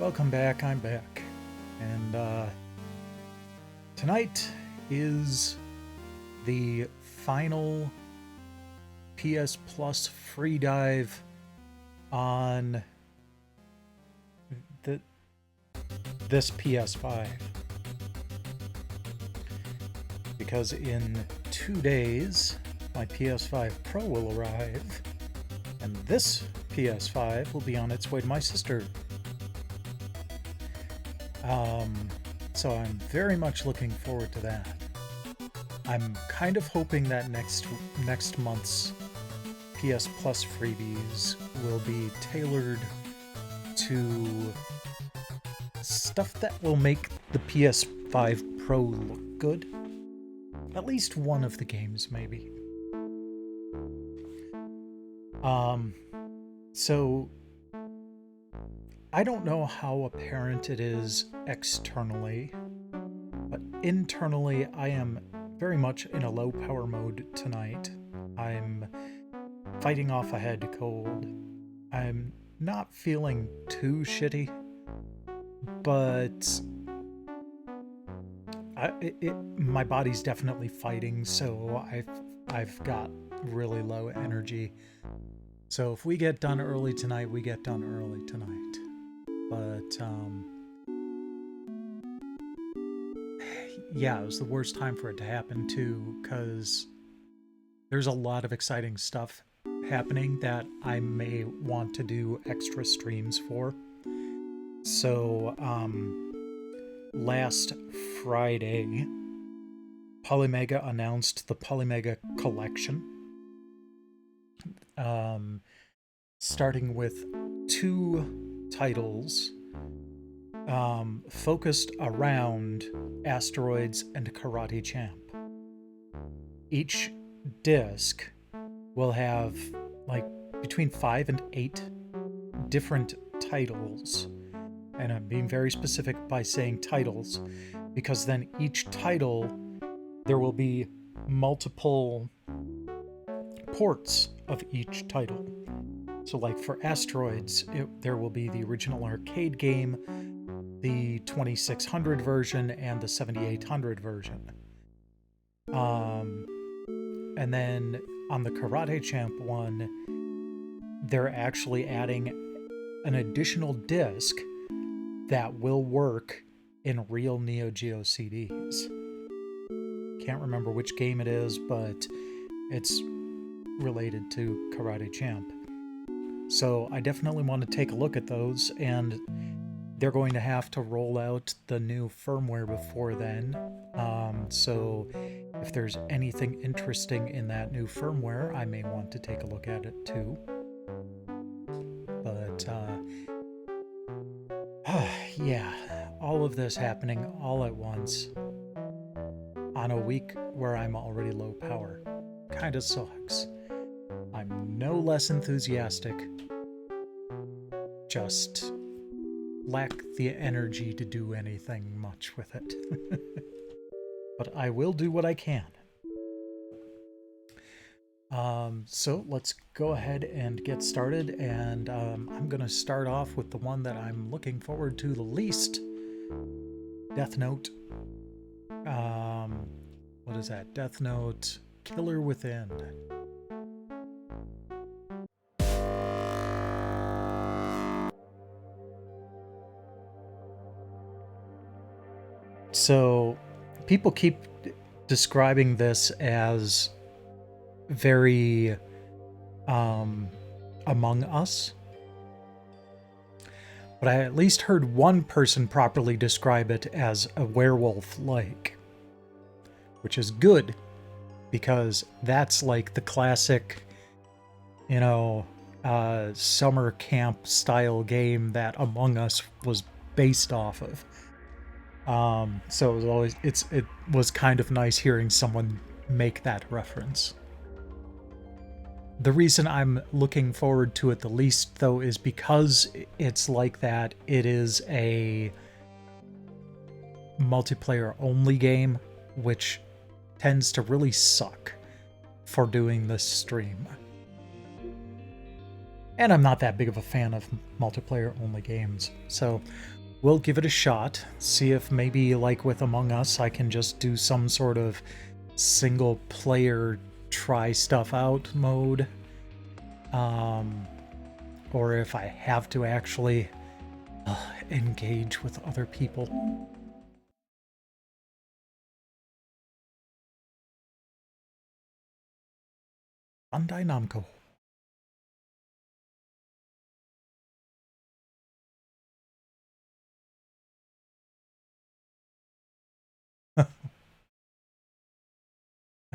Welcome back, I'm back. And tonight is the final PS Plus free dive on this PS5. Because in 2 days, my PS5 Pro will arrive, and this PS5 will be on its way to my sister. So I'm very much looking forward to that. I'm kind of hoping that next month's PS Plus freebies will be tailored to stuff that will make the PS5 Pro look good. At least one of the games, maybe. So I don't know how apparent it is externally, but internally I am very much in a low power mode tonight. I'm fighting off a head cold. I'm not feeling too shitty, but my body's definitely fighting, so I've got really low energy. So if we get done early tonight, we get done early tonight. But, yeah, it was the worst time for it to happen, too, because there's a lot of exciting stuff happening that I may want to do extra streams for. So, last Friday, Polymega announced the Polymega Collection, starting with 2 titles focused around asteroids and Karate Champ. Each disc will have like between 5 and 8 different titles, and I'm being very specific by saying titles because then each title there will be multiple ports of each title. So like for Asteroids, there will be the original arcade game, the 2600 version, and the 7800 version. And then on the Karate Champ one, they're actually adding an additional disc that will work in real Neo Geo CDs. Can't remember which game it is, but it's related to Karate Champ. So I definitely want to take a look at those, and they're going to have to roll out the new firmware before then. So if there's anything interesting in that new firmware, I may want to take a look at it too. But yeah, all of this happening all at once on a week where I'm already low power. Kinda sucks. I'm no less enthusiastic, just lack the energy to do anything much with it. But I will do what I can. So let's go ahead and get started, and I'm going to start off with the one that I'm looking forward to the least, Death Note. What is that? Death Note Killer Within. So people keep describing this as very Among Us, but I at least heard one person properly describe it as a werewolf-like, which is good because that's like the classic, summer camp style game that Among Us was based off of. So it was kind of nice hearing someone make that reference. The reason I'm looking forward to it the least, though, is because it's like that. It is a multiplayer only game, which tends to really suck for doing this stream. And I'm not that big of a fan of multiplayer only games. So we'll give it a shot. See if maybe, like with Among Us, I can just do some sort of single player try stuff out mode. Or if I have to actually engage with other people. Bandai Namco.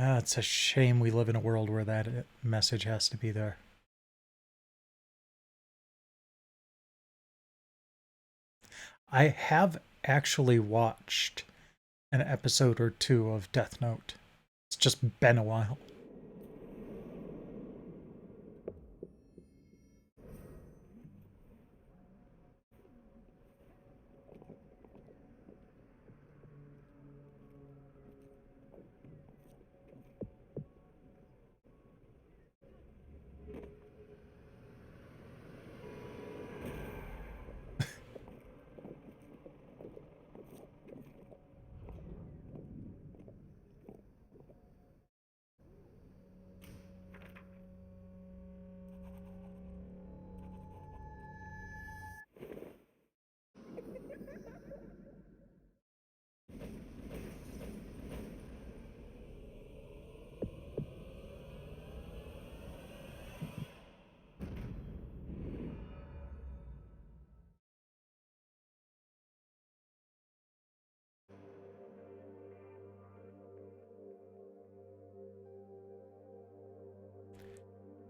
It's a shame we live in a world where that message has to be there. I have actually watched an episode or two of Death Note. It's just been a while.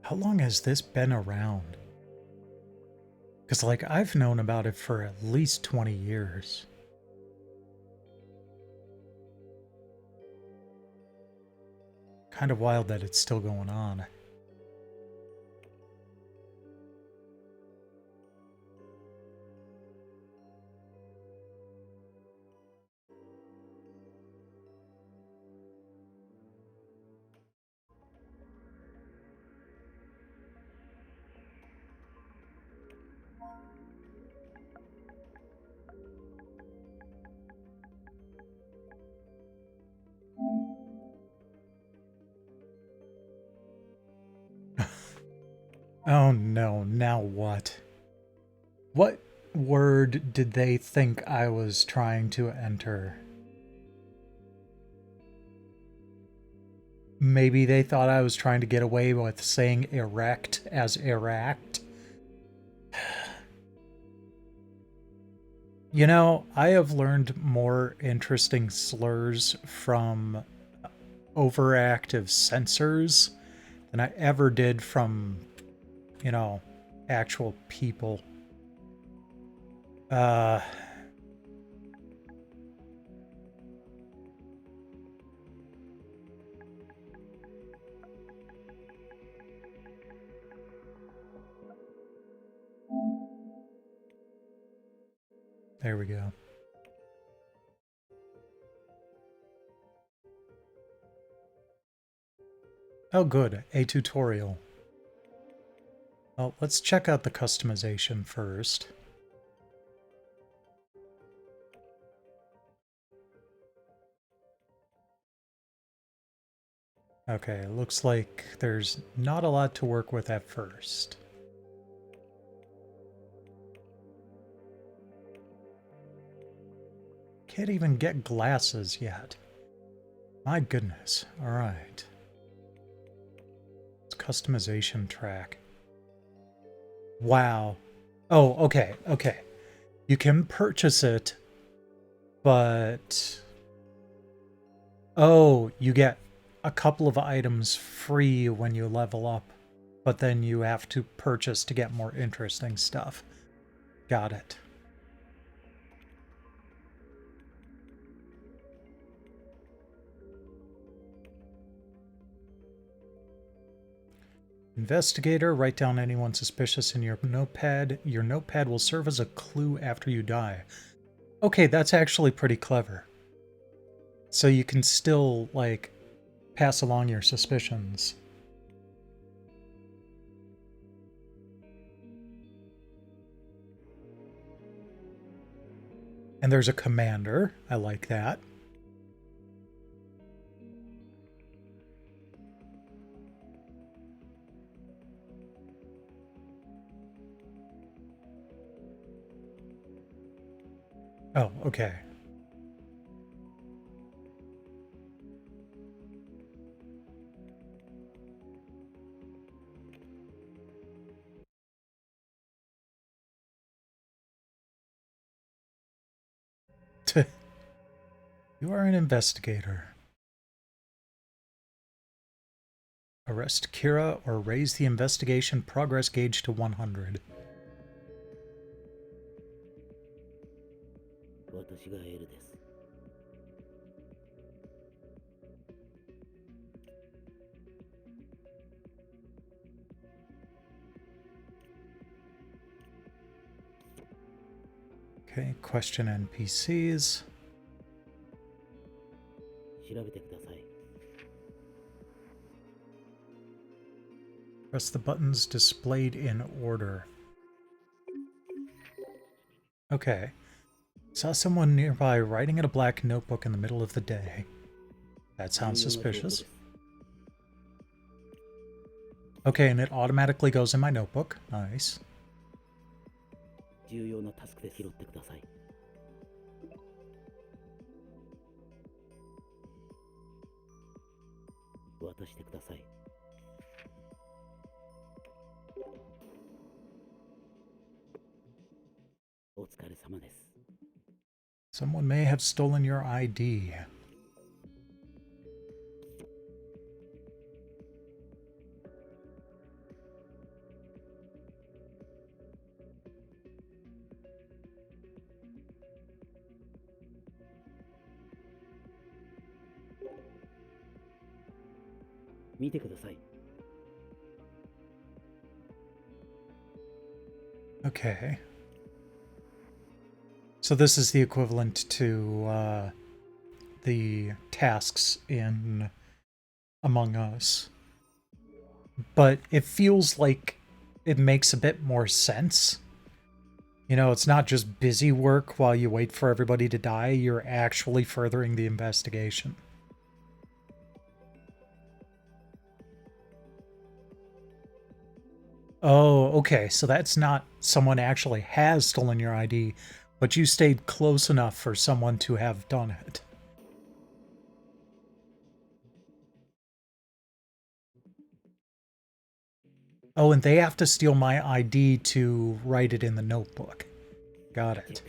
How long has this been around? Because, like, I've known about it for at least 20 years. Kind of wild that it's still going on. Oh no, now what? What word did they think I was trying to enter? Maybe they thought I was trying to get away with saying erect as erect. You know, I have learned more interesting slurs from overactive censors than I ever did from, you know, actual people. Uh, there we go. Oh, good. A tutorial. Well, let's check out the customization first. Okay, it looks like there's not a lot to work with at first. Can't even get glasses yet. My goodness. All right. It's customization track. Wow. Oh, okay, okay. You can purchase it, but... Oh, you get a couple of items free when you level up, but then you have to purchase to get more interesting stuff. Got it. Investigator, write down anyone suspicious in your notepad. Your notepad will serve as a clue after you die. Okay, that's actually pretty clever. So you can still, like, pass along your suspicions. And there's a commander. I like that. Oh, okay. You are an investigator. Arrest Kira or raise the investigation progress gauge to 100. Okay, question NPCs. Press the buttons displayed in order. Okay. Saw someone nearby writing in a black notebook in the middle of the day. That sounds suspicious. Okay, and it automatically goes in my notebook. Nice. Someone may have stolen your ID. Okay. So this is the equivalent to the tasks in Among Us. But it feels like it makes a bit more sense. You know, it's not just busy work while you wait for everybody to die, you're actually furthering the investigation. Oh, okay, so that's not someone actually has stolen your ID, but you stayed close enough for someone to have done it. Oh, and they have to steal my ID to write it in the notebook. Got it.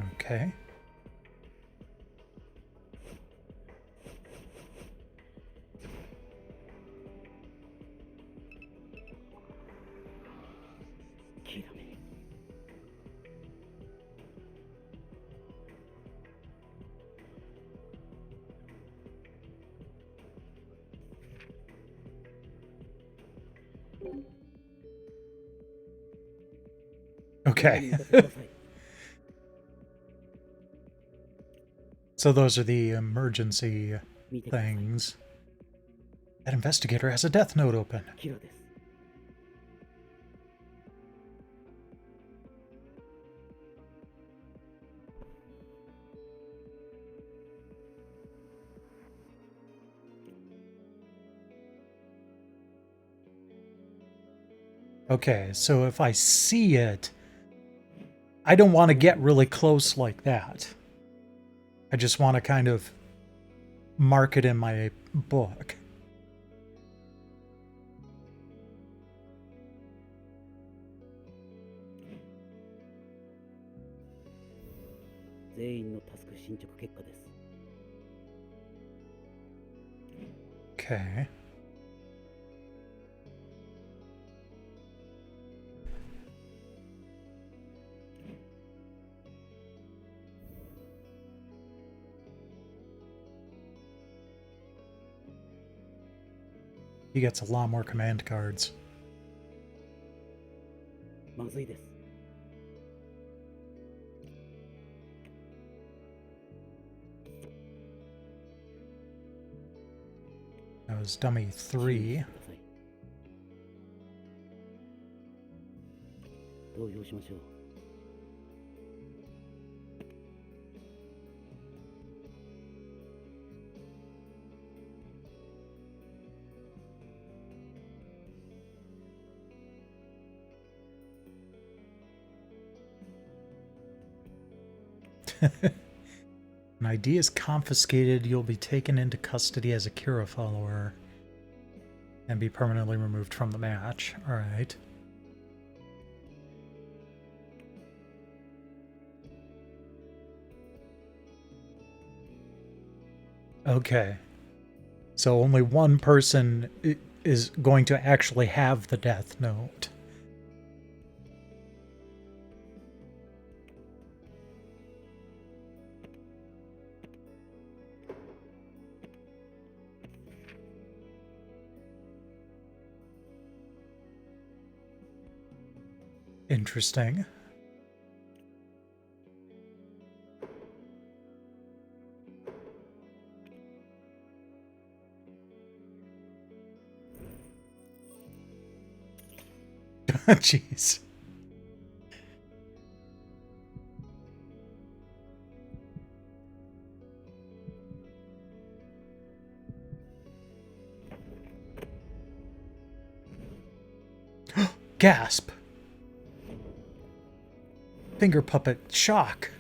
Okay. Okay. So those are the emergency things. That investigator has a death note open. Okay, so if I see it, I don't want to get really close like that. I just want to kind of mark it in my book. Okay. He gets a lot more command cards. まずいです。 That was dummy 3. 投票しましょう。 An ID is confiscated. You'll be taken into custody as a Kira follower and be permanently removed from the match. Alright. Okay. So only one person is going to actually have the death note. Interesting. Jeez. Gasp. Finger puppet shock.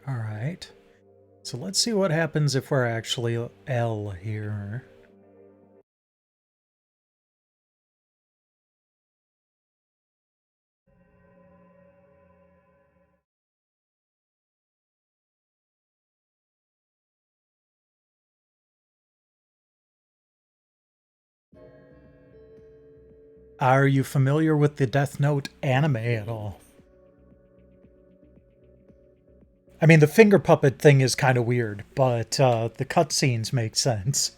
Alright. So let's see what happens if we're actually L here. Are you familiar with the Death Note anime at all? I mean, the finger puppet thing is kind of weird, but the cutscenes make sense.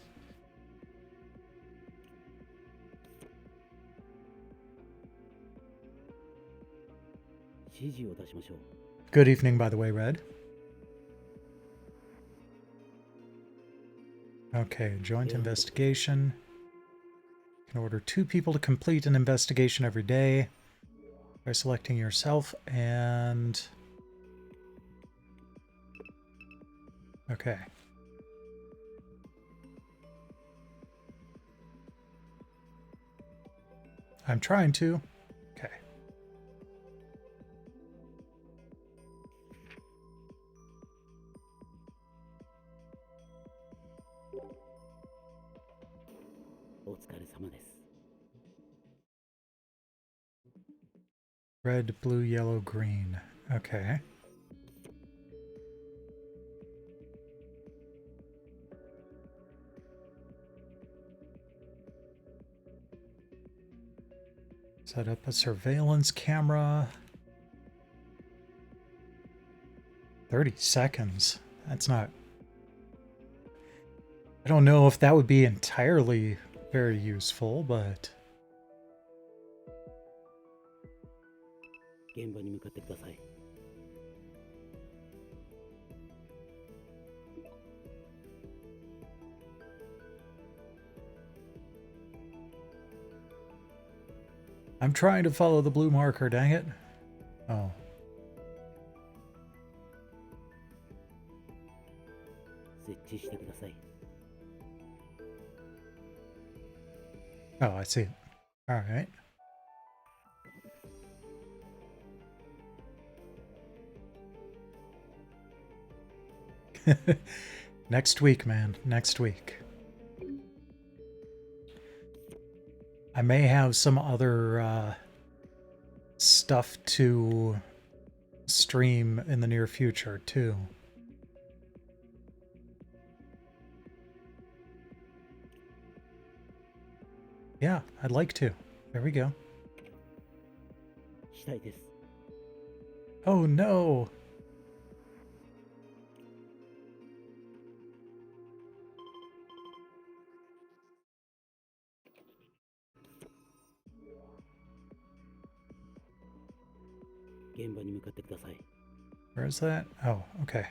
Good evening, by the way, Red. Okay, joint investigation. You can order 2 people to complete an investigation every day by selecting yourself and... Okay. I'm trying to. Okay. Red, blue, yellow, green. Okay. Set up a surveillance camera. 30 seconds. That's not... I don't know if that would be entirely very useful, but... I'm trying to follow the blue marker, dang it. Oh. Oh, I see. All right. Next week, man. Next week. I may have some other stuff to stream in the near future too. Yeah, I'd like to. There we go. したいです。 Oh no! 現場に向かってください。 Where is that? Oh, okay.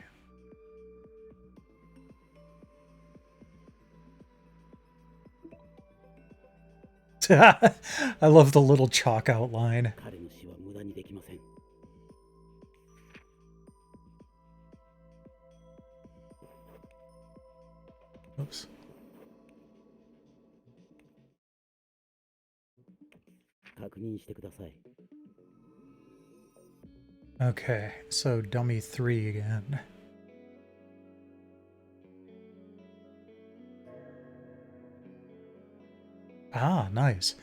I love the little chalk outline. 彼の死は無駄にできません。 Oops. 確認してください。 Okay, so dummy 3 again. Ah, nice.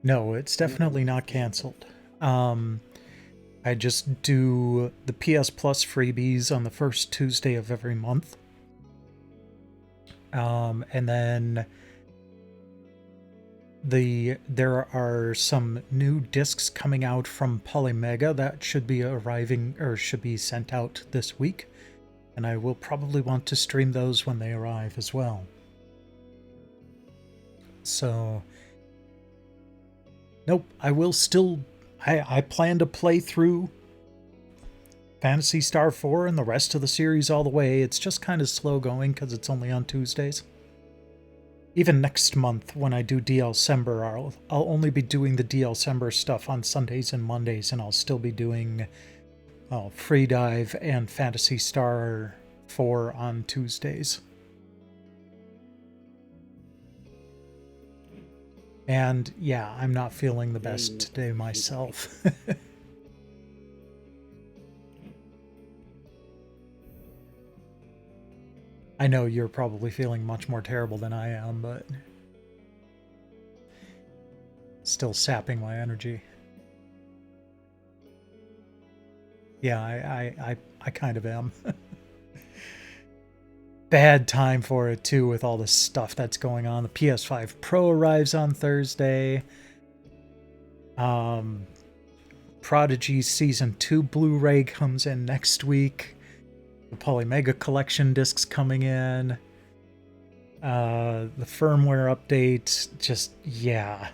No, it's definitely not canceled. I just do the PSPlus freebies on the first Tuesday of every month. And then there are some new discs coming out from Polymega that should be arriving or should be sent out this week, and I will probably want to stream those when they arrive as well. So nope, I will still I plan to play through Phantasy Star 4 and the rest of the series all the way. It's just kind of slow going because it's only on Tuesdays. Even next month, when I do DLcember, I'll only be doing the DLcember stuff on Sundays and Mondays, and I'll still be doing freeDive and Phantasy Star 4 on Tuesdays. And yeah, I'm not feeling the best today myself. I know you're probably feeling much more terrible than I am, but still sapping my energy. Yeah, I kind of am. Bad time for it too, with all the stuff that's going on. The PS5 Pro arrives on Thursday. Prodigy Season 2 Blu-ray comes in next week. The Polymega Collection discs coming in. The firmware update, just, yeah.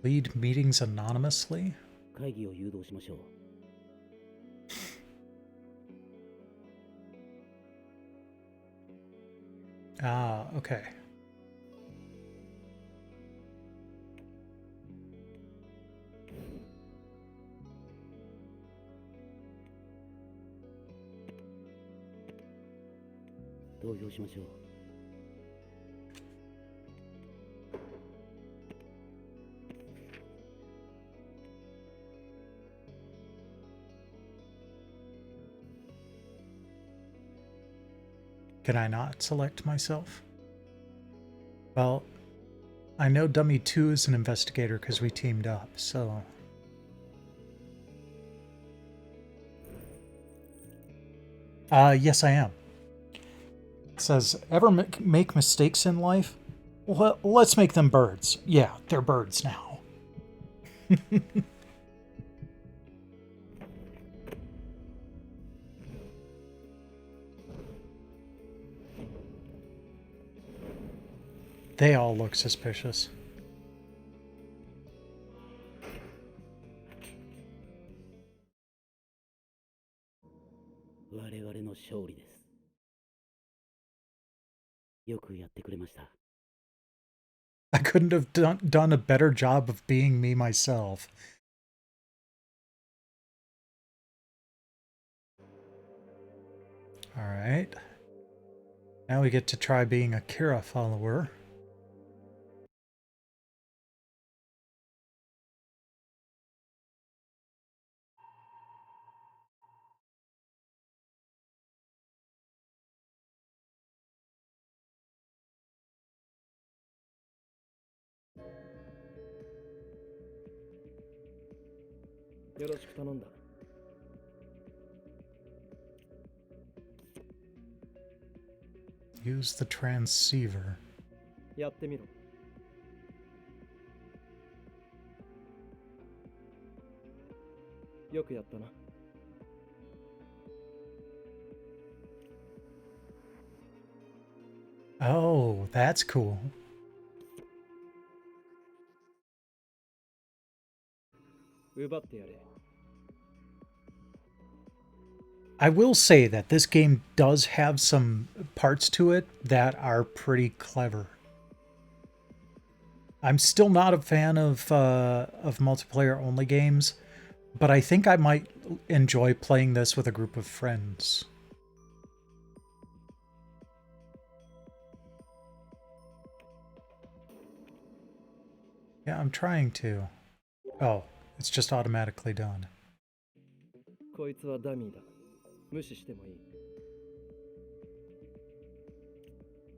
Lead meetings anonymously? 会議を誘導しましょう。 Ah, okay. 投票しましょう。 Can I not select myself? Well, I know Dummy 2 is an investigator because we teamed up, so... Yes, I am. It says, ever make mistakes in life? Well, let's make them birds. Yeah, they're birds now. They all look suspicious. 我々の勝利です。よくやってくれました。 I couldn't have done a better job of being me myself. Alright. Now we get to try being a Kira follower. よろしく頼んだ。 Use the transceiver. やってみろ。よくやったな。 Oh, that's cool. 奪ってやれ。 I will say that this game does have some parts to it that are pretty clever. I'm still not a fan of multiplayer only games, but I think I might enjoy playing this with a group of friends. Yeah, I'm trying to. Oh, it's just automatically done. こいつはダミーだ。無視してもい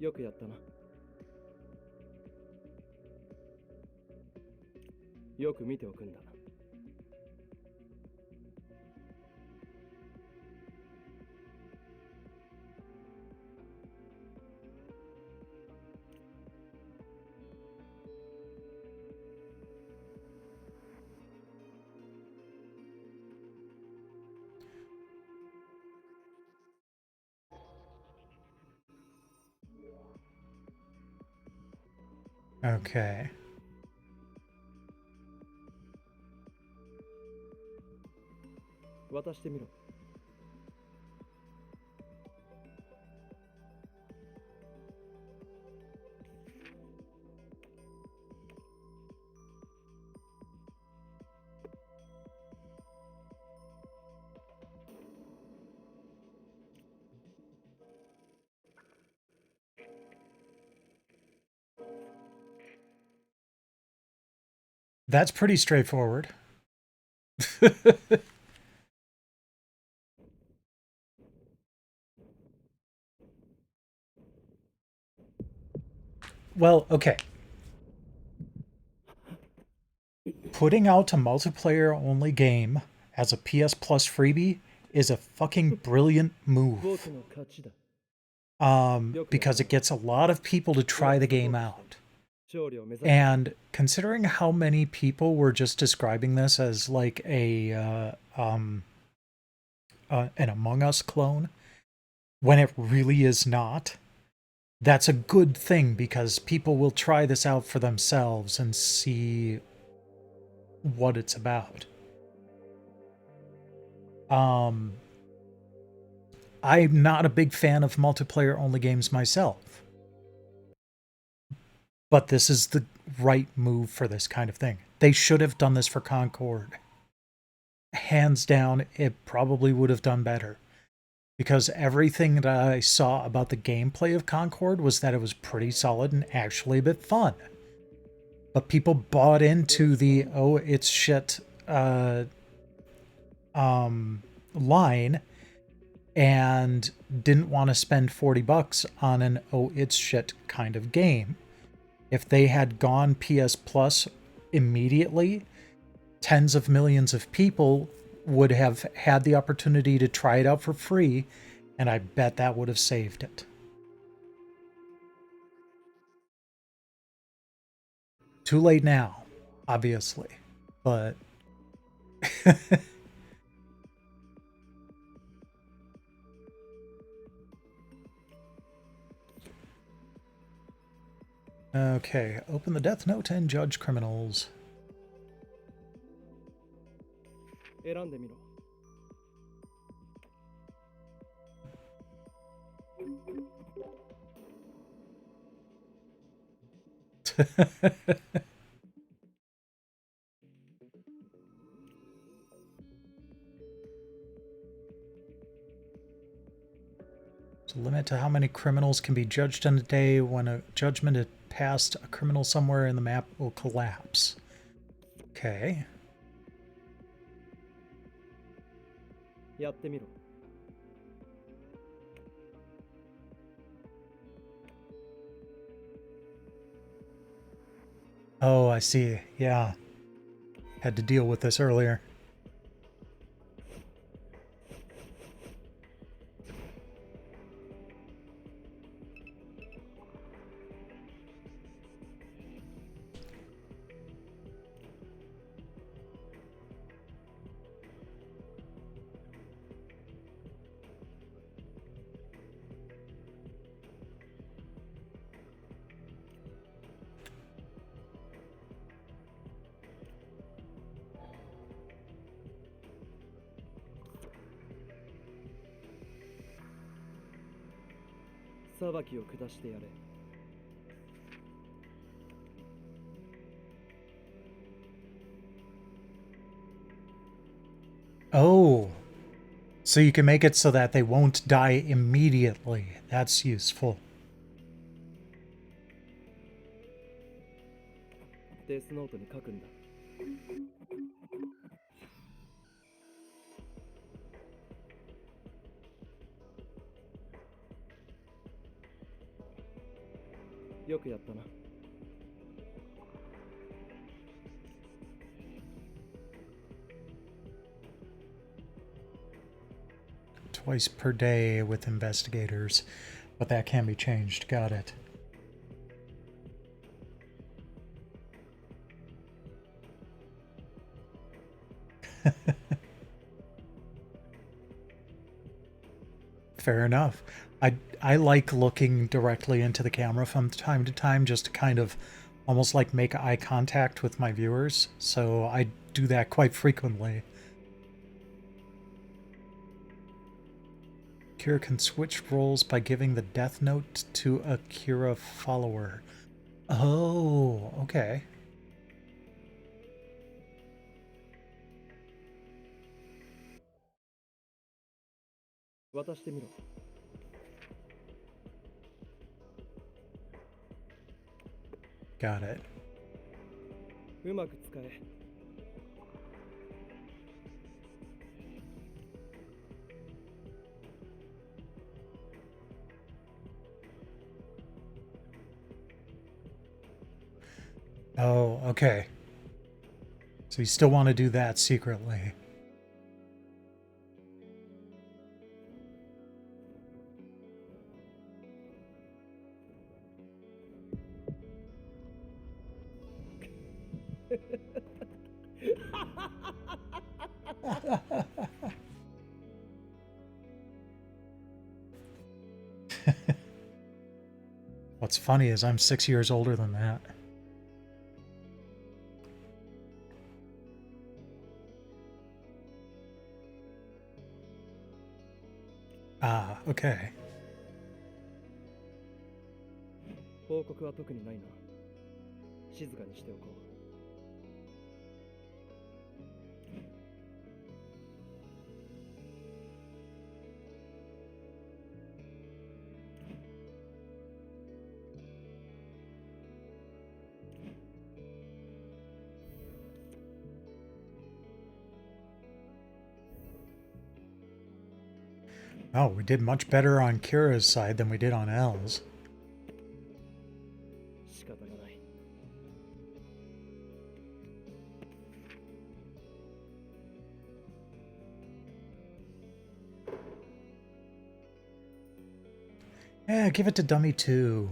い。よくやったな。よく見ておくんだ。 Okay. That's pretty straightforward. Well, okay. Putting out a multiplayer only game as a PS Plus freebie is a fucking brilliant move. Because it gets a lot of people to try the game out. And considering how many people were just describing this as like an Among Us clone, when it really is not, that's a good thing because people will try this out for themselves and see what it's about. I'm not a big fan of multiplayer only games myself, but this is the right move for this kind of thing. They should have done this for Concord. Hands down, it probably would have done better. Because everything that I saw about the gameplay of Concord was that it was pretty solid and actually a bit fun. But people bought into the, oh, it's shit, line and didn't want to spend $40 on an, oh, it's shit kind of game. If they had gone PS Plus immediately, tens of millions of people would have had the opportunity to try it out for free, and I bet that would have saved it. Too late now, obviously, but okay, open the death note and judge criminals. 選んでみろ。 There's a limit to how many criminals can be judged in a day. When a judgment is passed, a criminal somewhere in the map will collapse. Okay. やってみろ。 Oh, I see. Yeah. Had to deal with this earlier. 裁きを下してやれ。Oh, so you can make it so that they won't die immediately. That's useful. デスノートに書くんだ。よくやったな。Twice per day with investigators, but that can be changed. Got it. Fair enough. I like looking directly into the camera from time to time just to kind of almost like make eye contact with my viewers, so I do that quite frequently. Kira can switch roles by giving the death note to a Kira follower. Oh, okay. 渡してみろ。Got it. うまく使え。Oh, okay. So you still want to do that secretly. What's funny is I'm 6 years older than that. Ah, okay. 報告は特にないな。静かにしておこう。Oh, we did much better on Kira's side than we did on L's. 仕方がない。Yeah, give it to Dummy too.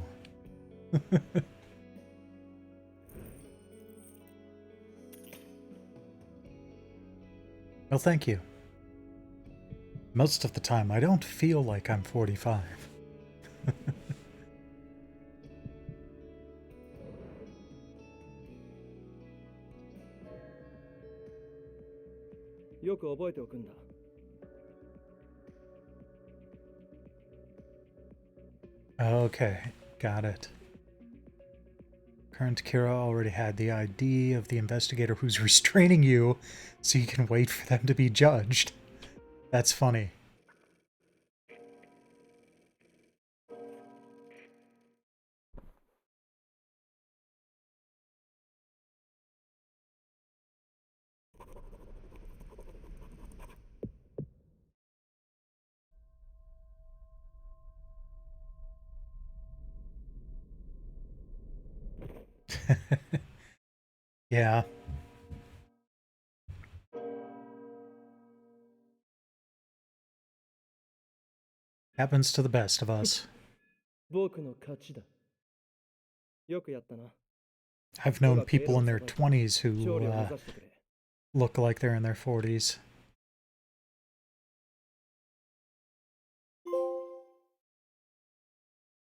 Well, thank you. Most of the time, I don't feel like I'm 45. よく覚えておくんだ。Okay, got it. Current Kira already had the ID of the investigator who's restraining you, so you can wait for them to be judged. That's funny. Yeah. Happens to the best of us. 僕の勝ちだ。よくやったな。 I've known people in their 20s 勝利を who 目指してくれ。 look like they're in their 40s.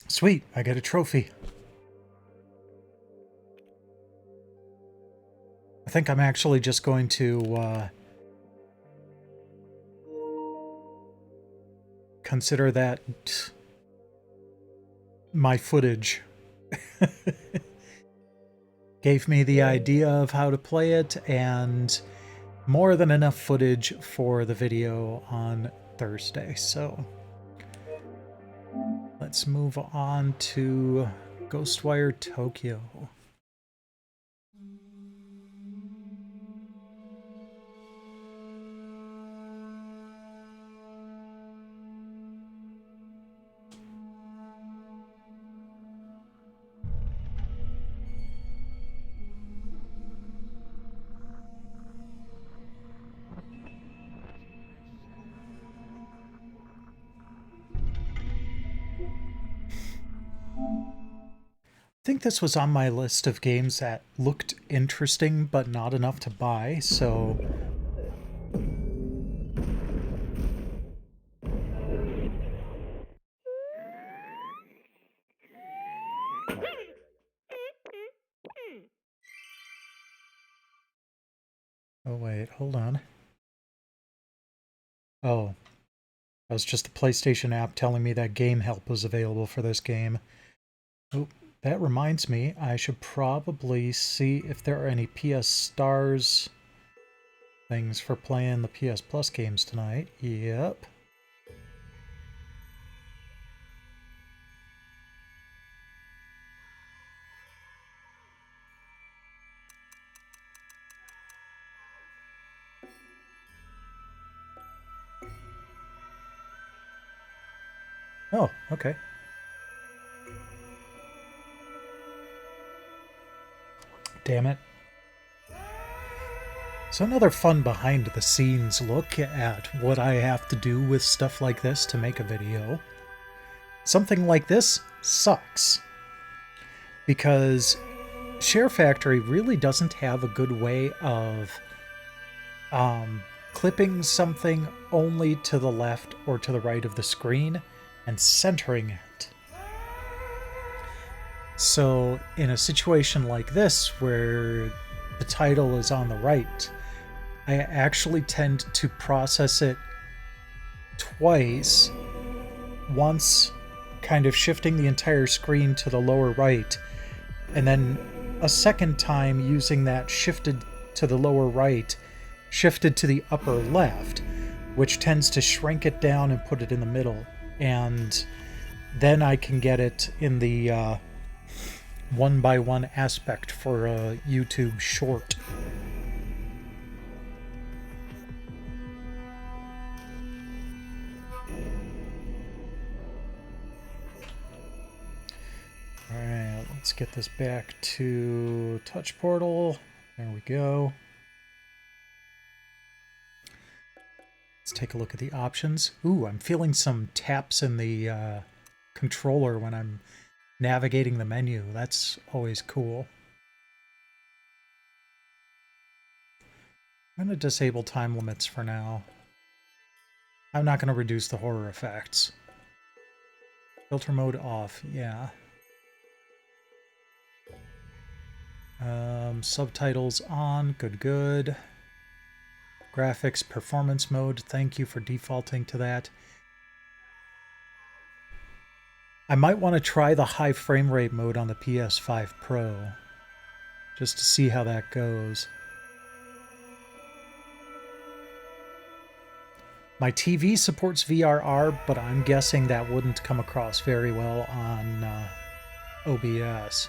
Sweet, I get a trophy. I think I'm actually just going to consider that my footage. Gave me the idea of how to play it, and more than enough footage for the video on Thursday. So let's move on to Ghostwire Tokyo. I think this was on my list of games that looked interesting but not enough to buy, so oh wait, hold on. Oh, that was just the PlayStation app telling me that Game Help was available for this game. Oh, that reminds me, I should probably see if there are any PS Stars things for playing the PS Plus games tonight. Yep. Oh, okay. Damn it. So another fun behind the scenes look at what I have to do with stuff like this to make a video. Something like this sucks, because Share Factory really doesn't have a good way of clipping something only to the left or to the right of the screen and centering it. So in a situation like this where the title is on the right, I actually tend to process it twice, once kind of shifting the entire screen to the lower right, and then a second time using that shifted to the lower right, shifted to the upper left, which tends to shrink it down and put it in the middle. And then I can get it in the one-by-one aspect for a YouTube short. Alright, let's get this back to Touch Portal. There we go. Let's take a look at the options. Ooh, I'm feeling some taps in the controller when I'm navigating the menu. That's always cool. I'm going to disable time limits for now. I'm not going to reduce the horror effects. Filter mode off, yeah. Subtitles on, good. Graphics performance mode, thank you for defaulting to that. I might want to try the high frame rate mode on the PS5 Pro, just to see how that goes. My TV supports VRR, but I'm guessing that wouldn't come across very well on OBS.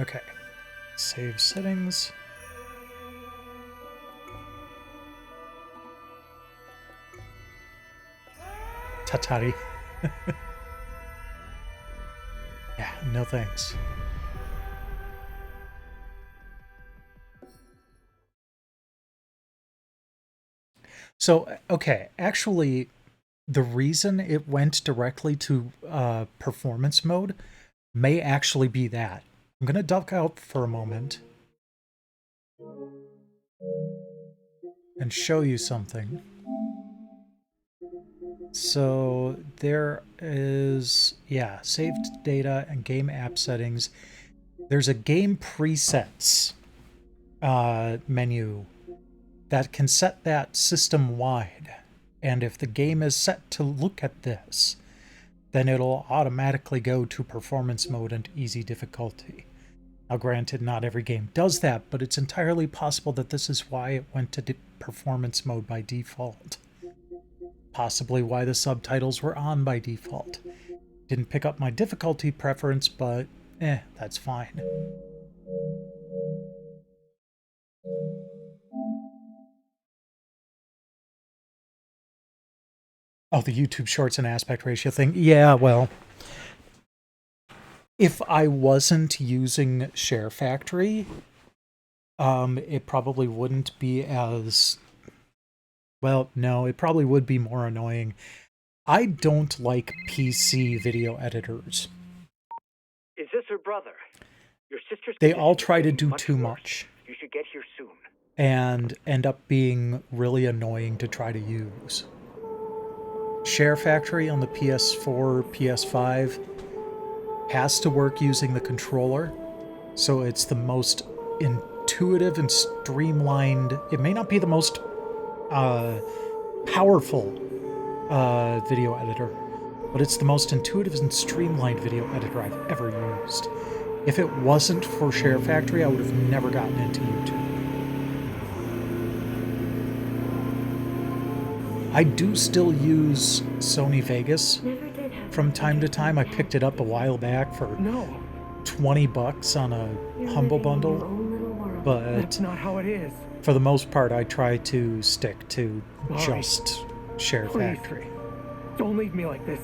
Okay. Save settings. Tatari. Yeah, no thanks. So, okay, actually, the reason it went directly to performance mode may actually be that. I'm going to duck out for a moment and show you something. So there is, yeah, saved data and game app settings. There's a game presets menu that can set that system-wide. And if the game is set to look at this, then it'll automatically go to performance mode and easy difficulty. Now granted, not every game does that, but it's entirely possible that this is why it went to performance mode by default. Possibly why the subtitles were on by default. Didn't pick up my difficulty preference, but that's fine. Oh, the YouTube Shorts and aspect ratio thing. Yeah, well, if I wasn't using Share Factory, it probably wouldn't be as... Well, no, it probably would be more annoying. I don't like PC video editors. Is this her brother? Your sister's... They all try to do too much. You should get here soon. And end up being really annoying to try to use. Share Factory on the PS4, PS5 has to work using the controller, so it's the most intuitive and streamlined. It may not be the most powerful video editor, but it's the most intuitive and streamlined video editor I've ever used. If it wasn't for Share Factory, I would have never gotten into YouTube. I do still use Sony Vegas from time to time. I picked it up a while back for $20 on a Humble Bundle, but That's not how it is. for the most part, I try to stick to just Share Please. Factory. Don't leave me like this.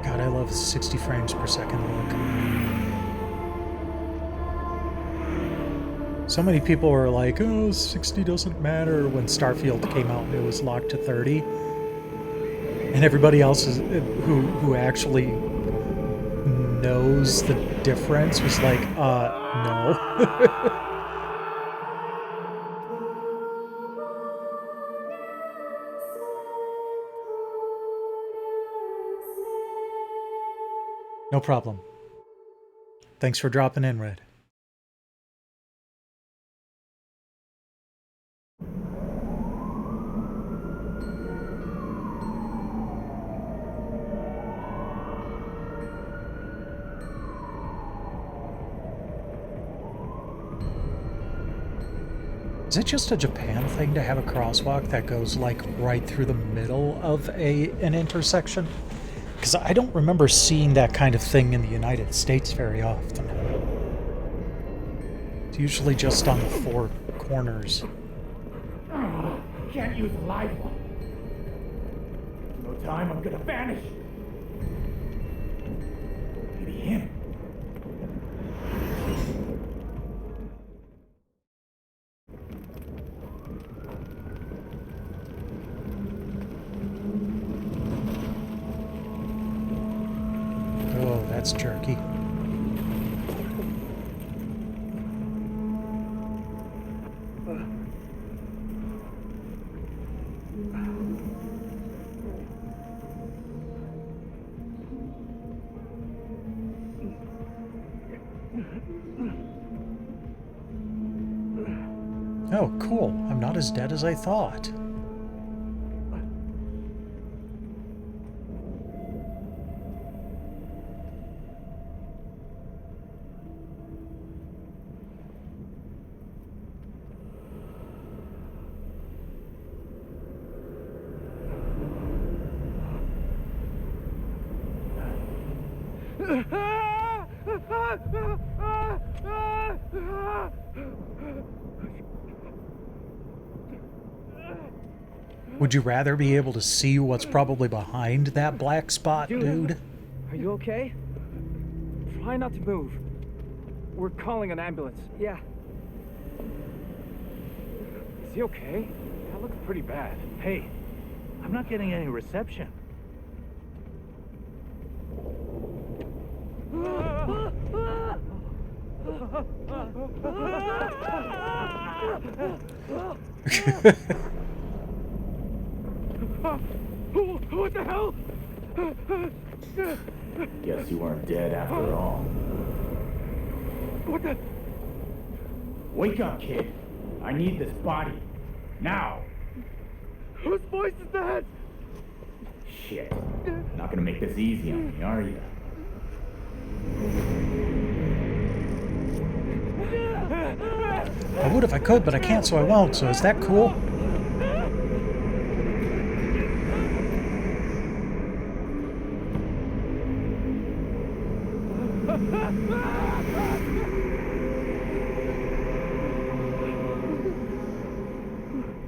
God, I love 60 frames per second look. So many people were like, oh, 60 doesn't matter when Starfield came out and it was locked to 30. And everybody else is, who actually knows the difference was like, no. No problem. Thanks for dropping in, Red. Is it just a Japan thing to have a crosswalk that goes like right through the middle of an intersection? Because I don't remember seeing that kind of thing in the United States very often. It's usually just on the four corners. Can't use a live one. No time, I'm gonna vanish. Maybe him. Oh, that's jerky. Oh, cool. I'm not as dead as I thought. Would you rather be able to see what's probably behind that black spot, dude? Are you okay? Try not to move. We're calling an ambulance. Yeah. Is he okay? That looks pretty bad. Hey, I'm not getting any reception. What the hell? Guess you weren't dead after all. What the? Wake up, kid. I need this body. Now. Whose voice is that? Shit. Not gonna make this easy on me, are you? I would if I could, but I can't, so I won't. So is that cool?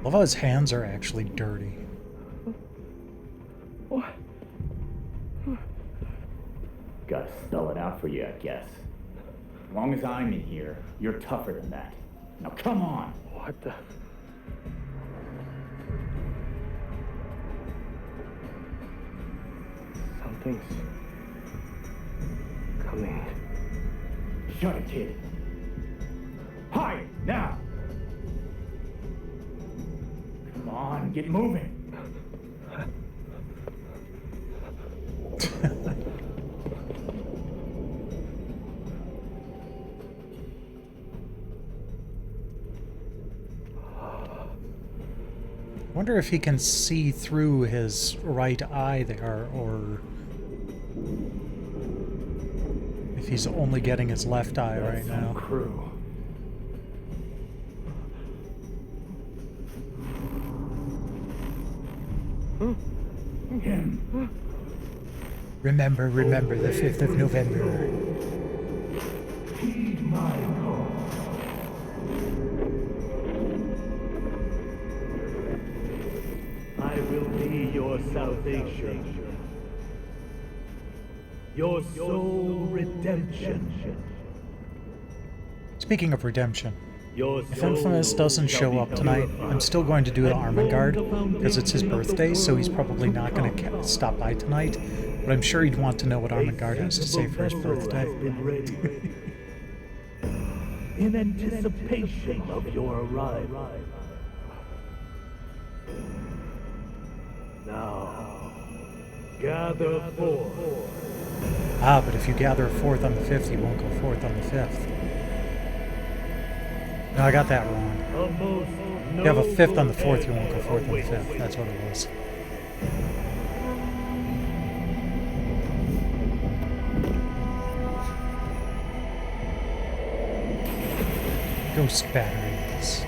Love how his hands are actually dirty. Gotta spell it out for you, I guess. As long as I'm in here, you're tougher than that. Now come on! What the? Something's coming. Shut it, kid. Hide, now! Come on, get moving! I wonder if he can see through his right eye there, or if he's only getting his left eye right now. Crew. Him. Remember the 5th of November. Heed my call. I will be your salvation, your sole redemption. Speaking of redemption, Your if Infamous doesn't show up tonight, I'm still going to do the Armengard, because it's his birthday, so he's probably not going to stop by tonight, but I'm sure he'd want to know what Armengard has to say for his birthday. In anticipation of your arrival. Now, gather forth. Ah, but if you gather a 4th on the 5th, you won't go 4th on the 5th. No, I got that wrong. If you have a 5th on the 4th, you won't go 4th on the 5th. That's what it was. Ghost batteries.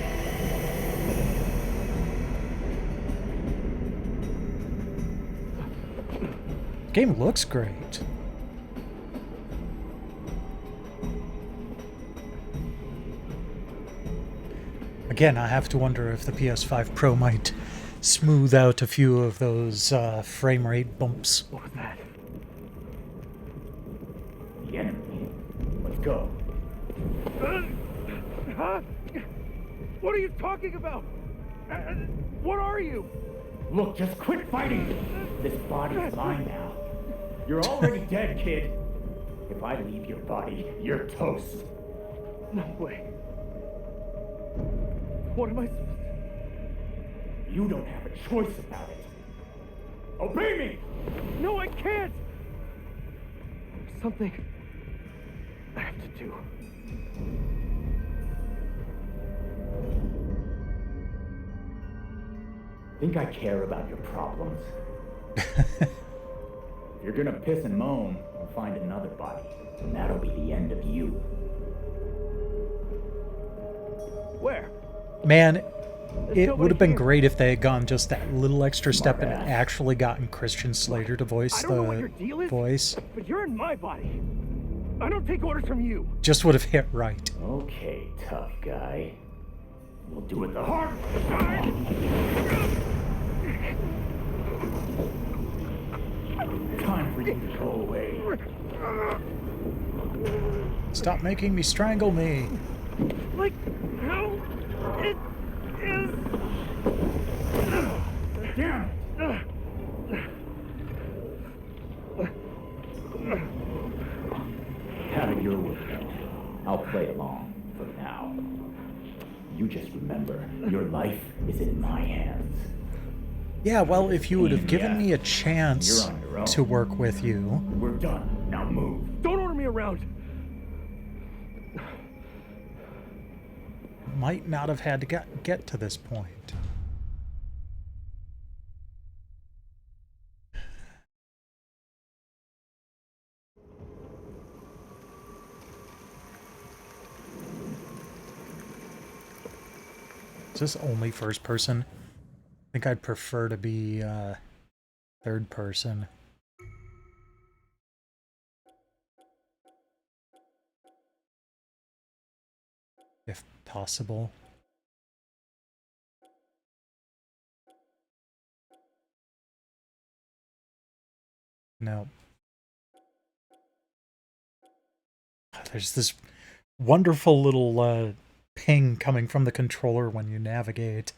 The game looks great. Again, I have to wonder if the PS5 Pro might smooth out a few of those frame rate bumps. What was that? The enemy. Let's go. Huh? What are you talking about? What are you? Look, just quit fighting! This body's mine now. You're already dead, kid. If I leave your body, you're toast. No way. What am I supposed to... You don't have a choice about it. Obey me! No, I can't! There's something I have to do. Think I care about your problems? If you're gonna piss and moan, we'll find another body, and that'll be the end of you. Where? Man, it would have been great if they had gone just that little extra step and actually gotten Christian Slater to voice I don't know what your the deal is, voice. but you're in my body. I don't take orders from you. Just would have hit right. Okay, tough guy. We'll do it the hard way. Time for you to go away. Stop making me strangle me. Like, how it is... Damn it! Have it your way. I'll play along for now. You just remember, your life is in my hands. Yeah, well, if you would have given me a chance You're on your own. to work with you. We're done. Now move. Don't order me around. might not have had to get to this point. Is this only first person? I think I'd prefer to be third person. If possible. No. There's this wonderful little ping coming from the controller when you navigate.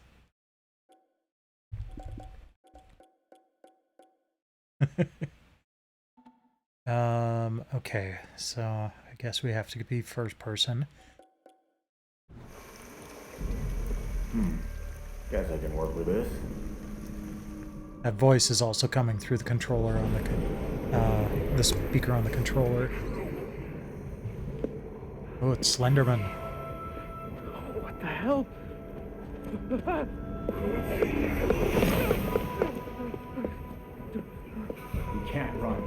Okay, so I guess we have to be first person. Guess I can work with this. That voice is also coming through the controller on the speaker on the controller. Oh, it's Slenderman. What the hell? You can't run.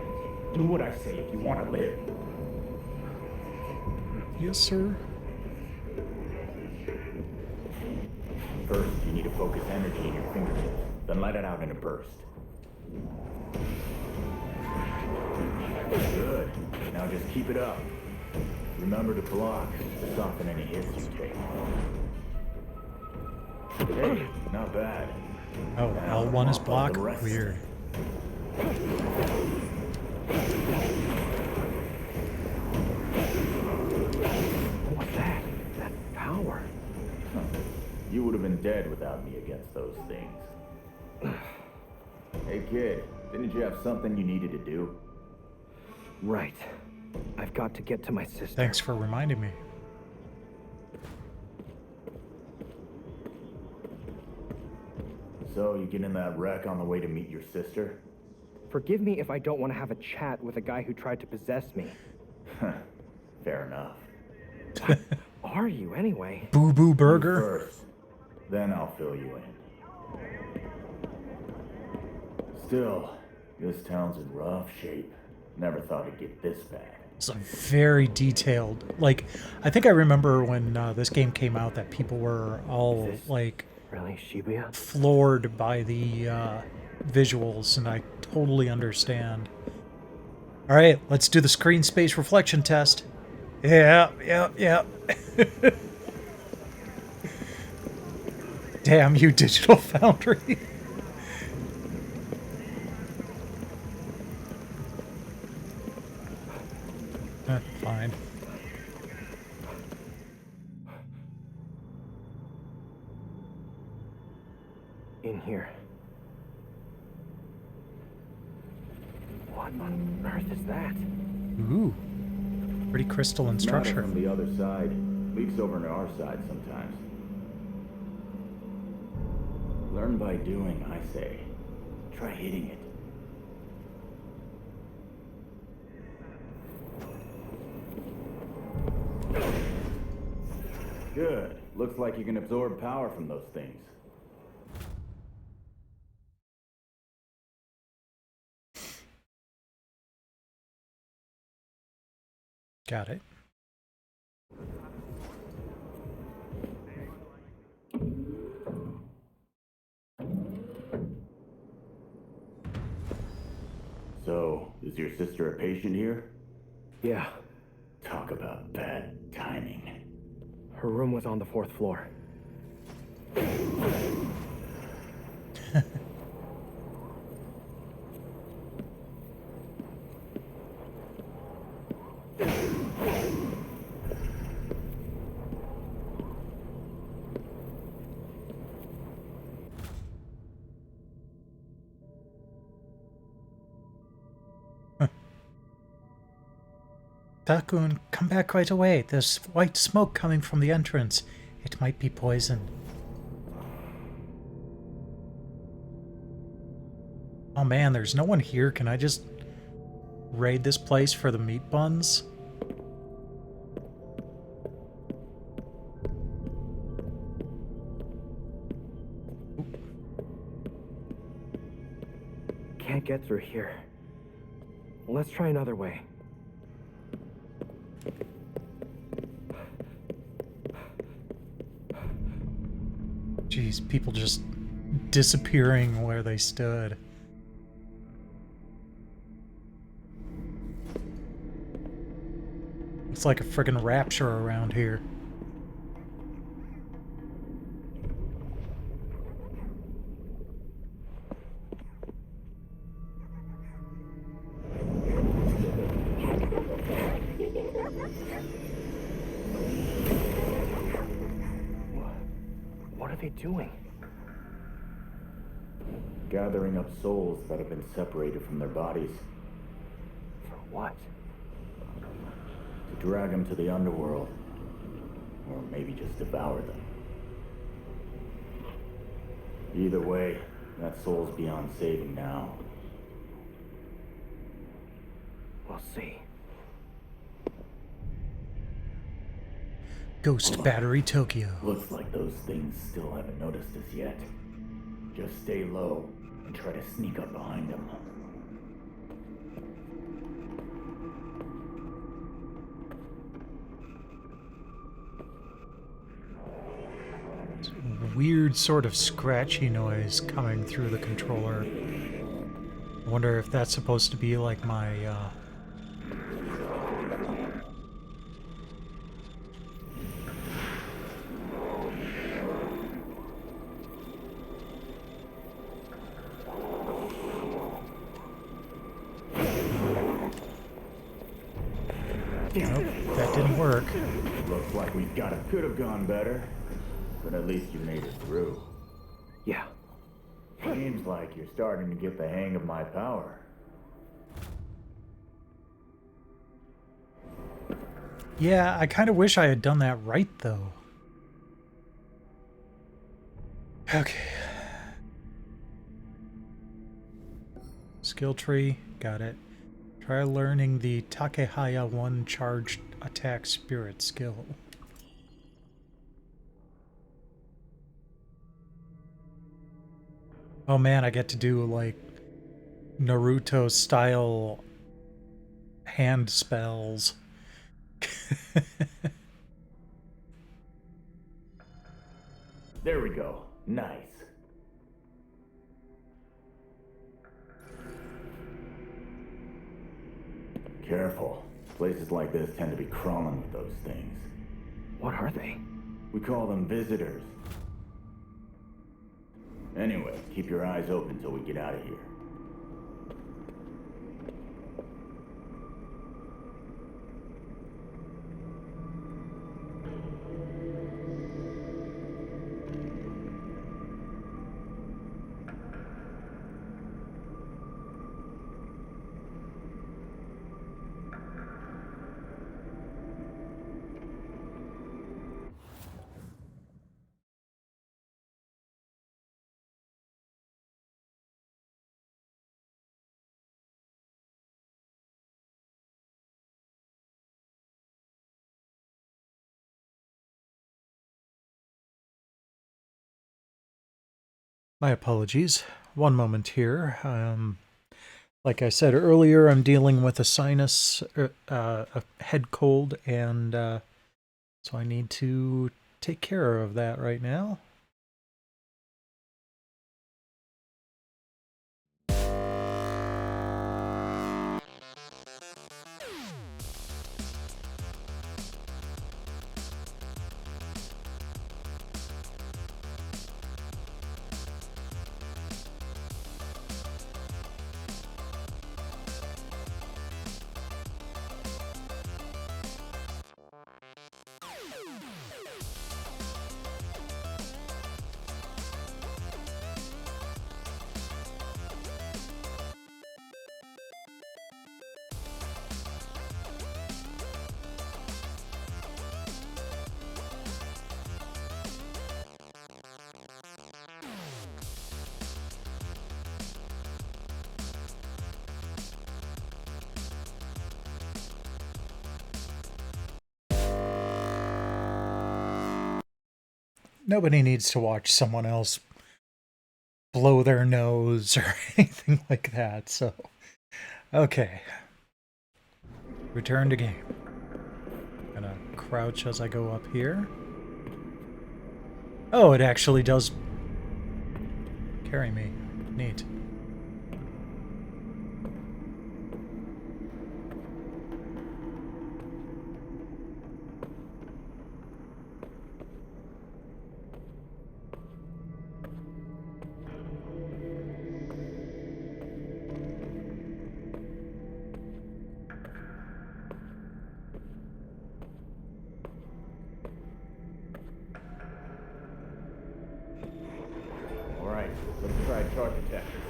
Do what I say if you want to live. Yes, sir. First, you need to focus energy in your fingertips, then let it out in a burst. Good. Now just keep it up. Remember to block to soften any hits you take. Hey, not bad. Oh, Now, L1 is mop up block? the rest. Weird. What's that? That power. You would have been dead without me against those things. Hey kid, didn't you have something you needed to do? Right. I've got to get to my sister. Thanks for reminding me. So, you get in that wreck on the way to meet your sister? Forgive me if I don't want to have a chat with a guy who tried to possess me. Fair enough. Are you, anyway? Boo Boo You Burger? first, then I'll fill you in. Still, this town's in rough shape. Never thought it'd get this bad. It's a very detailed. Like, I think I remember when this game came out that people were all Is this like really Shibuya? floored by the visuals, and I totally understand. All right, let's do the screen space reflection test. Yeah. Damn you, Digital Foundry. Fine. In here. What on earth is that? Ooh. Pretty crystalline Matter structure. from the other side leaks over to our side sometimes. Learn by doing, I say. Try hitting it. Good. Looks like you can absorb power from those things. Got it. So, is your sister a patient here? Yeah, Talk about bad timing. her room was on the 4th floor. Takun, come back right away. There's white smoke coming from the entrance. It might be poison. Oh man, there's no one here. Can I just raid this place for the meat buns? get through here. Let's try another way. Jeez, people just disappearing where they stood. It's like a friggin' rapture around here. What are they doing? Gathering up souls that have been separated from their bodies For what? to drag them to the underworld, or maybe just devour them. Either way, that soul's beyond saving now. We'll see. Ghost Battery Tokyo. Looks like those things still haven't noticed us yet. Just stay low and try to sneak up behind them. Weird sort of scratchy noise coming through the controller. I wonder if that's supposed to be like my Nope, that didn't work. Looks like could have gone better, but at least you made it through. Yeah. Seems like you're starting to get the hang of my power. Yeah, I kind of wish I had done that right, though. Okay. Skill tree, got it. Try learning the Takehaya 1 charged attack spirit skill. Oh man, I get to do like Naruto style hand spells. There we go. Nice. Careful. Places like this tend to be crawling with those things. What are they? We call them visitors. Anyway, keep your eyes open till we get out of here. My apologies. One moment here. Like I said earlier, I'm dealing with a sinus, a head cold, and so I need to take care of that right now. Nobody needs to watch someone else blow their nose or anything like that. So, okay. Return to game. Gonna crouch as I go up here. Oh, it actually does carry me. Neat. Alright, let's try charge detector.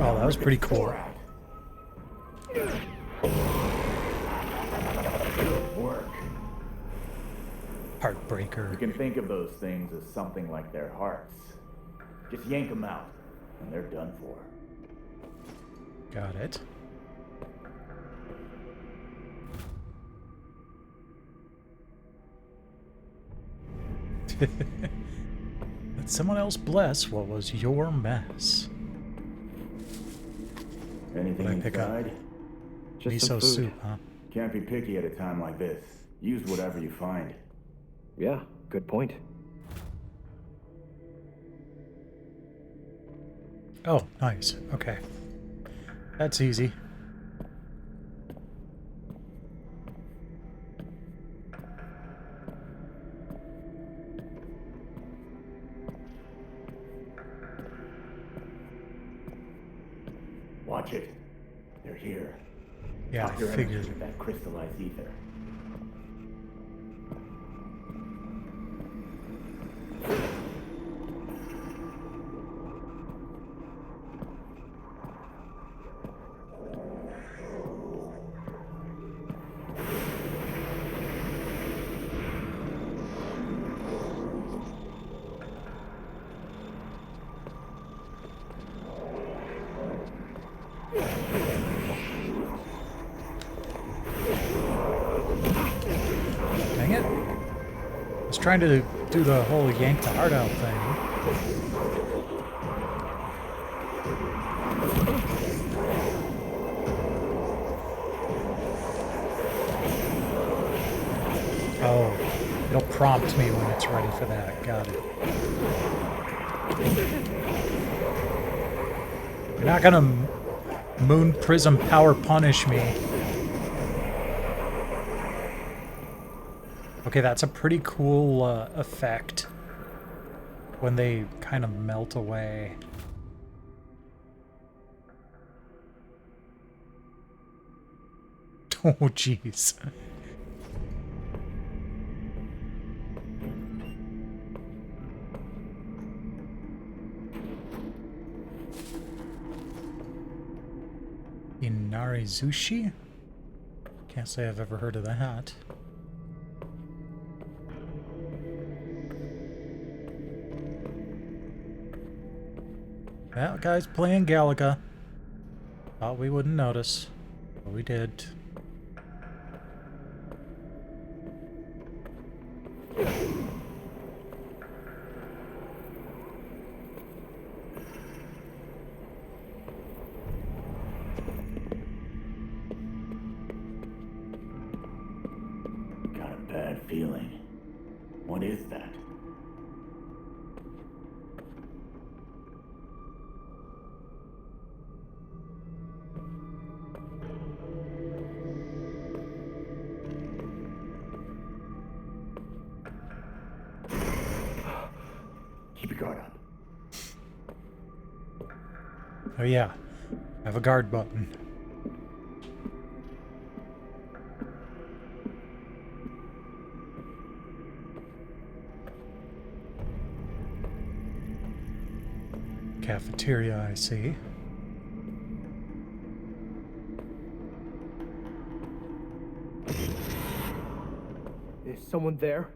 Oh, that was pretty cool. Good work. Heartbreaker. You can think of those things as something like their hearts. Just yank them out, and they're done for. Got it. Let someone else bless what was your mess. Anything What I pick up? inside? Just some Miso food. soup, huh? Can't be picky at a time like this. Use whatever you find. Yeah, good point. Oh, nice. Okay. That's easy. Watch it. They're here. Yeah, Pop I your energy figured. with that crystallized ether. Dang it. I was trying to do the whole yank the heart out thing. Oh, it'll prompt me when it's ready for that. Got it. You're not gonna moon prism power punish me. Okay, that's a pretty cool effect when they kind of melt away. Oh, jeez. Inarizushi? Can't say I've ever heard of that. Well, guys playing Galaga. Thought we wouldn't notice, but we did. Got a bad feeling. What is that? Keep your guard up. Oh yeah, I have a guard button. Cafeteria, I see. Is someone there?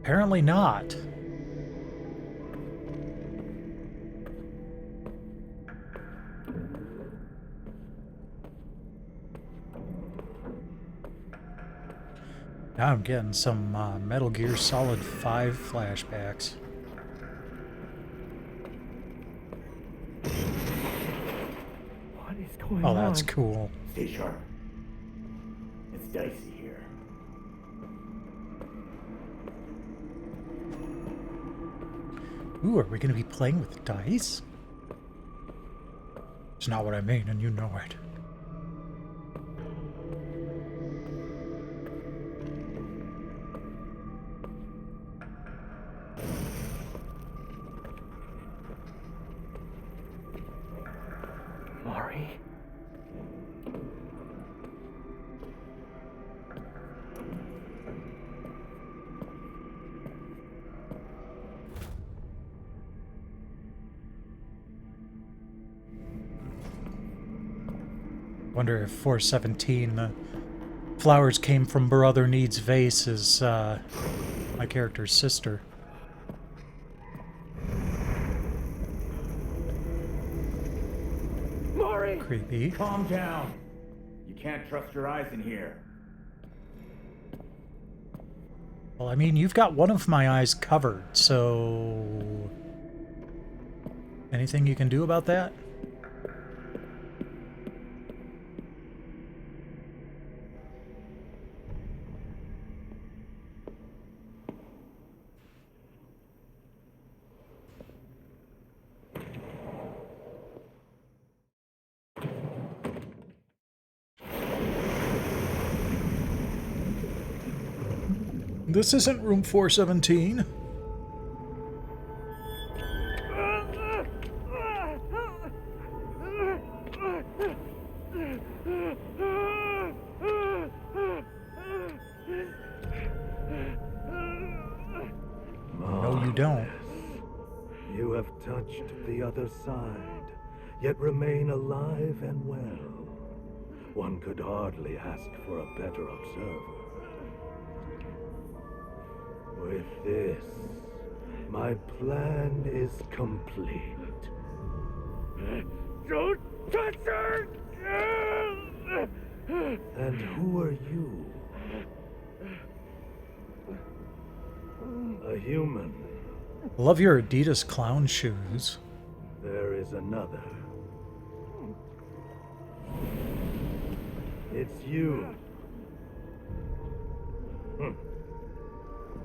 Apparently not. Now I'm getting some Metal Gear Solid 5 flashbacks. What is going Oh, on? that's cool. Stay sharp. It's dicey here. Ooh, are we going to be playing with dice? It's not what I mean, and you know it. Mari? Wonder if 417, the flowers came from Brother Need's vase, is my character's sister. Mari! Creepy. Calm down. You can't trust your eyes in here. Well, I mean, you've got one of my eyes covered, so... Anything you can do about that? This isn't room 417. No, you don't. You have touched the other side, yet remain alive and well. One could hardly ask for a better observer. With this, my plan is complete. Don't touch her! And who are you? A human. Love your Adidas clown shoes. There is another. It's you.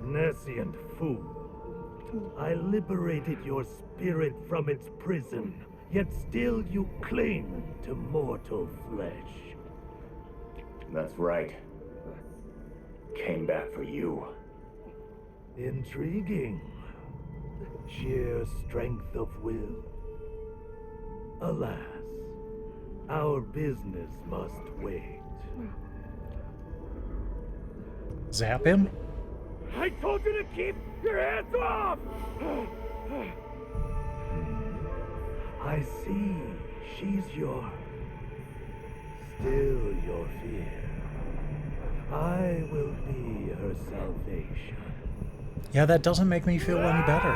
Nescient fool. I liberated your spirit from its prison, yet still you cling to mortal flesh. That's right. Came back for you. Intriguing. Sheer strength of will. Alas, our business must wait. Zap him? I told you to keep your hands off! I see. She's still your fear. I will be her salvation. Yeah, that doesn't make me feel any better.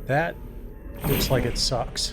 That looks like it sucks.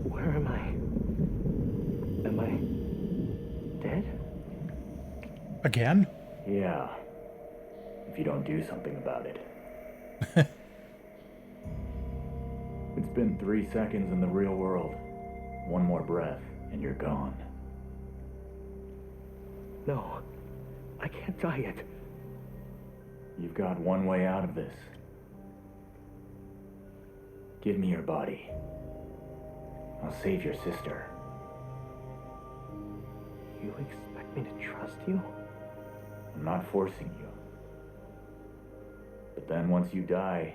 Where am I? Am I dead? Again? Yeah. If you don't do something about it. It's It's been 3 seconds in the real world. One more breath, and you're gone. No, I can't die yet. You've got one way out of this. Give me your body. I'll save your sister. You expect me to trust you? I'm not forcing you. But then once you die,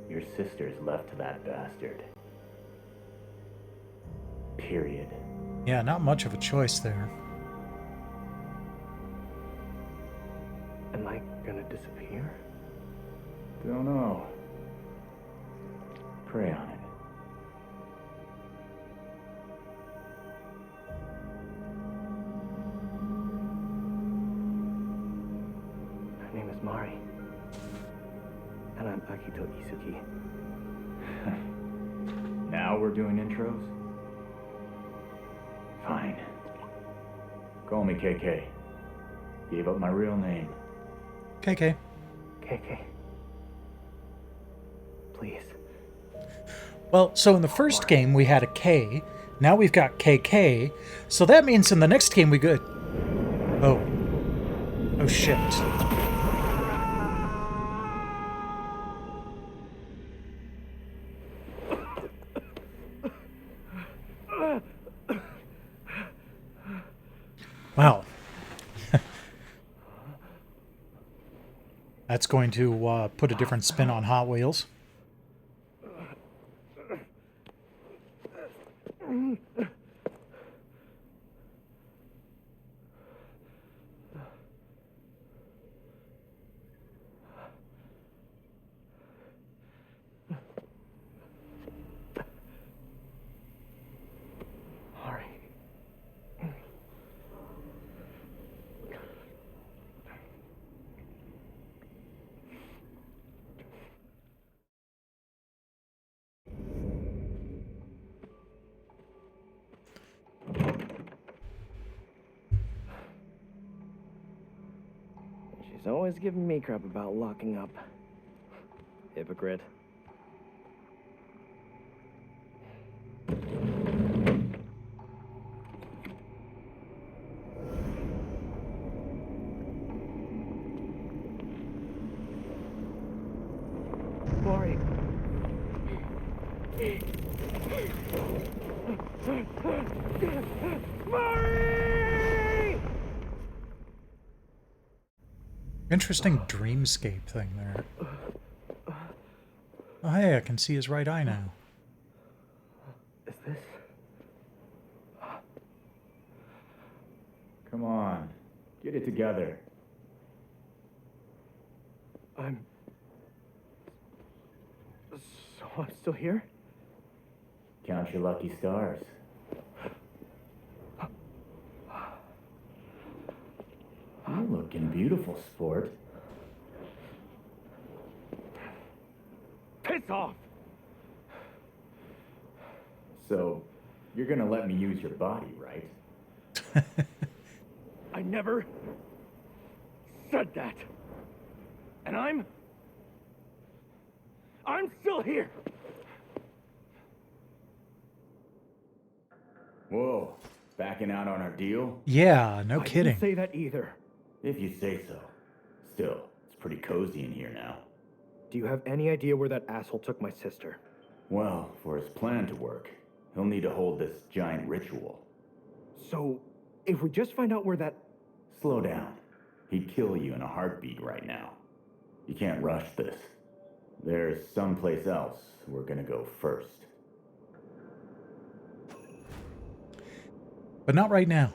your sister's left to that bastard. Period. Yeah, not much of a choice there. Am I gonna disappear? Don't know. Pray on it. Her name is Mari. And I'm Akito Isuki. Now we're doing intros? Fine. Call me KK. Gave up my real name. KK. KK. Please. Well, so in the first game we had a K, now we've got KK, so that means in the next game we go... Oh. Oh shit. Wow. That's going to put a different spin on Hot Wheels. Mari. She's always giving me crap about locking up. Hypocrite. Mari. Mari! Interesting dreamscape thing there. Oh hey, I can see his right eye now. Is this? Come on. Get it together. So I'm still here? Count your lucky stars. You're looking beautiful, sport. Piss off! So, you're gonna let me use your body, right? I never said that. And I'm still here. Whoa, backing out on our deal? Yeah, no I kidding. didn't say that either. If you say so. Still, it's pretty cozy in here now. Do you have any idea where that asshole took my sister? Well, for his plan to work, he'll need to hold this giant ritual. So, if we just find out where that... Slow down. He'd kill you in a heartbeat right now. You can't rush this. There's someplace else we're gonna go first. But not right now.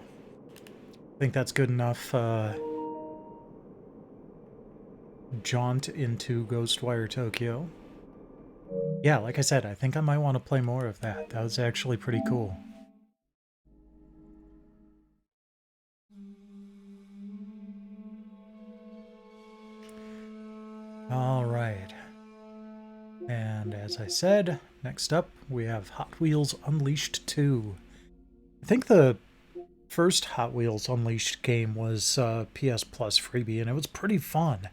I think that's good enough jaunt into Ghostwire Tokyo. Yeah, like I said, I think I might want to play more of that. That was actually pretty cool. All right. And as I said, next up we have Hot Wheels Unleashed 2. I think the first Hot Wheels Unleashed game was PSPlus freebie, and it was pretty fun.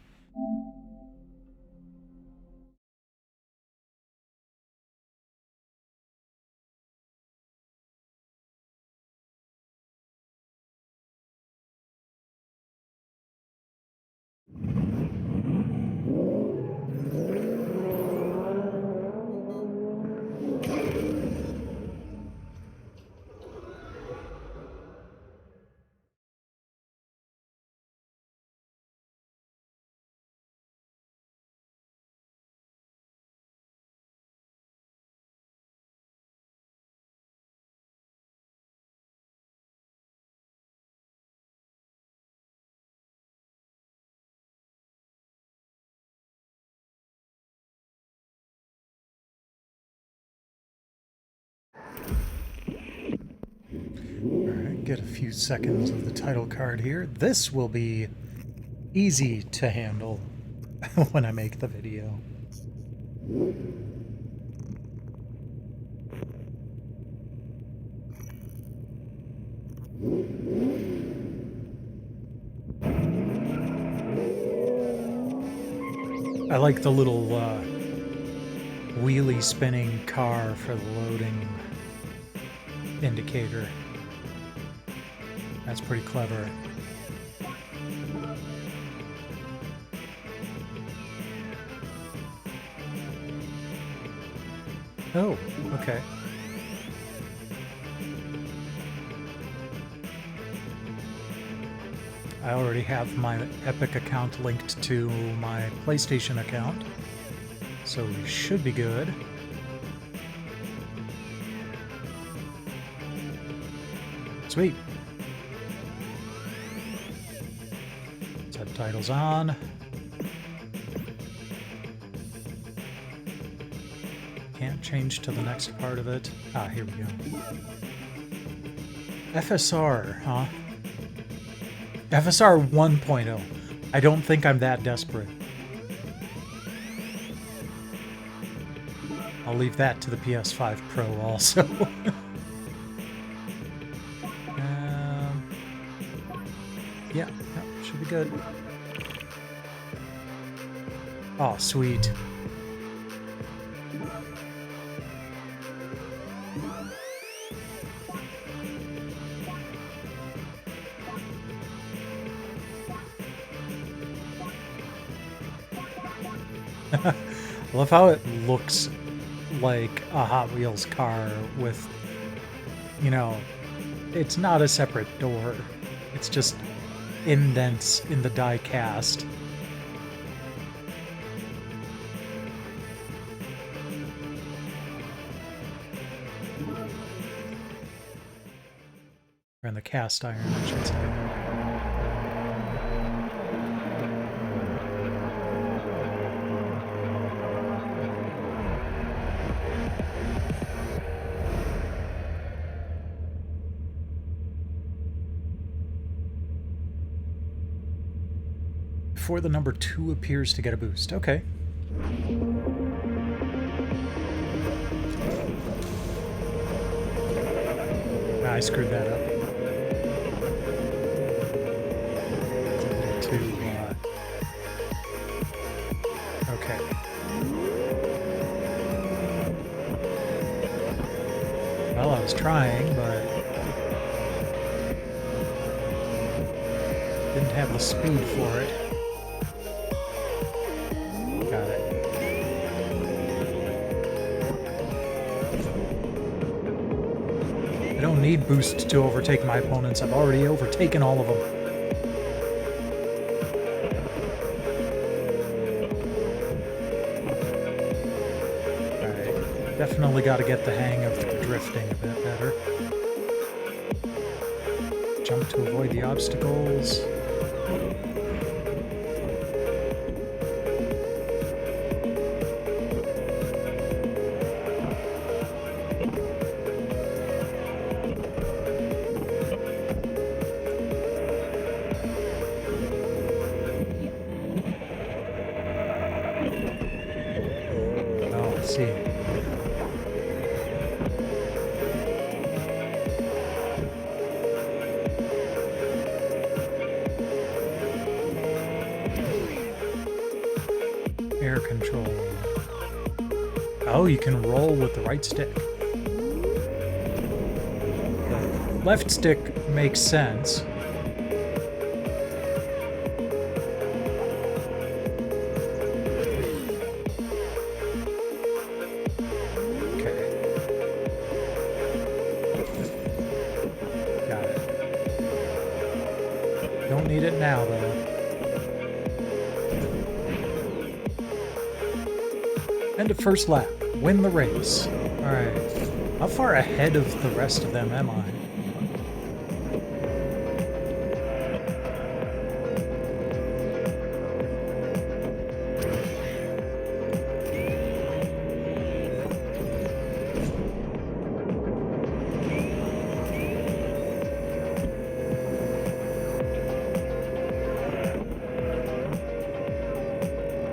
Alright, get a few seconds of the title card here. This will be easy to handle when I make the video. I like the little wheelie spinning car for the loading indicator. That's pretty clever. Oh, okay. I already have my Epic account linked to my PlayStation account, so we should be good. Sweet. Subtitles on. Can't change to the next part of it. Ah, here we go. FSR, huh? FSR 1.0. I don't think I'm that desperate. I'll leave that to the PS5 Pro also. Yeah, should be good. Oh, sweet. I love how it looks like a Hot Wheels car with, you know, it's not a separate door. It's just indents in the die cast. Or in the cast iron, I should say. Before the number 2 appears to get a boost. Okay. I screwed that up. Okay. Well, I was trying, but didn't have the speed for it. Got it. I don't need boost to overtake my opponents. I've already overtaken all of them. Alright, definitely got to get the hang of drifting a bit better. Jump to avoid the obstacles. See. Air control. Oh, you can roll with the right stick. The left stick makes sense. Don't need it now, though. End of first lap. Win the race. Alright. How far ahead of the rest of them am I?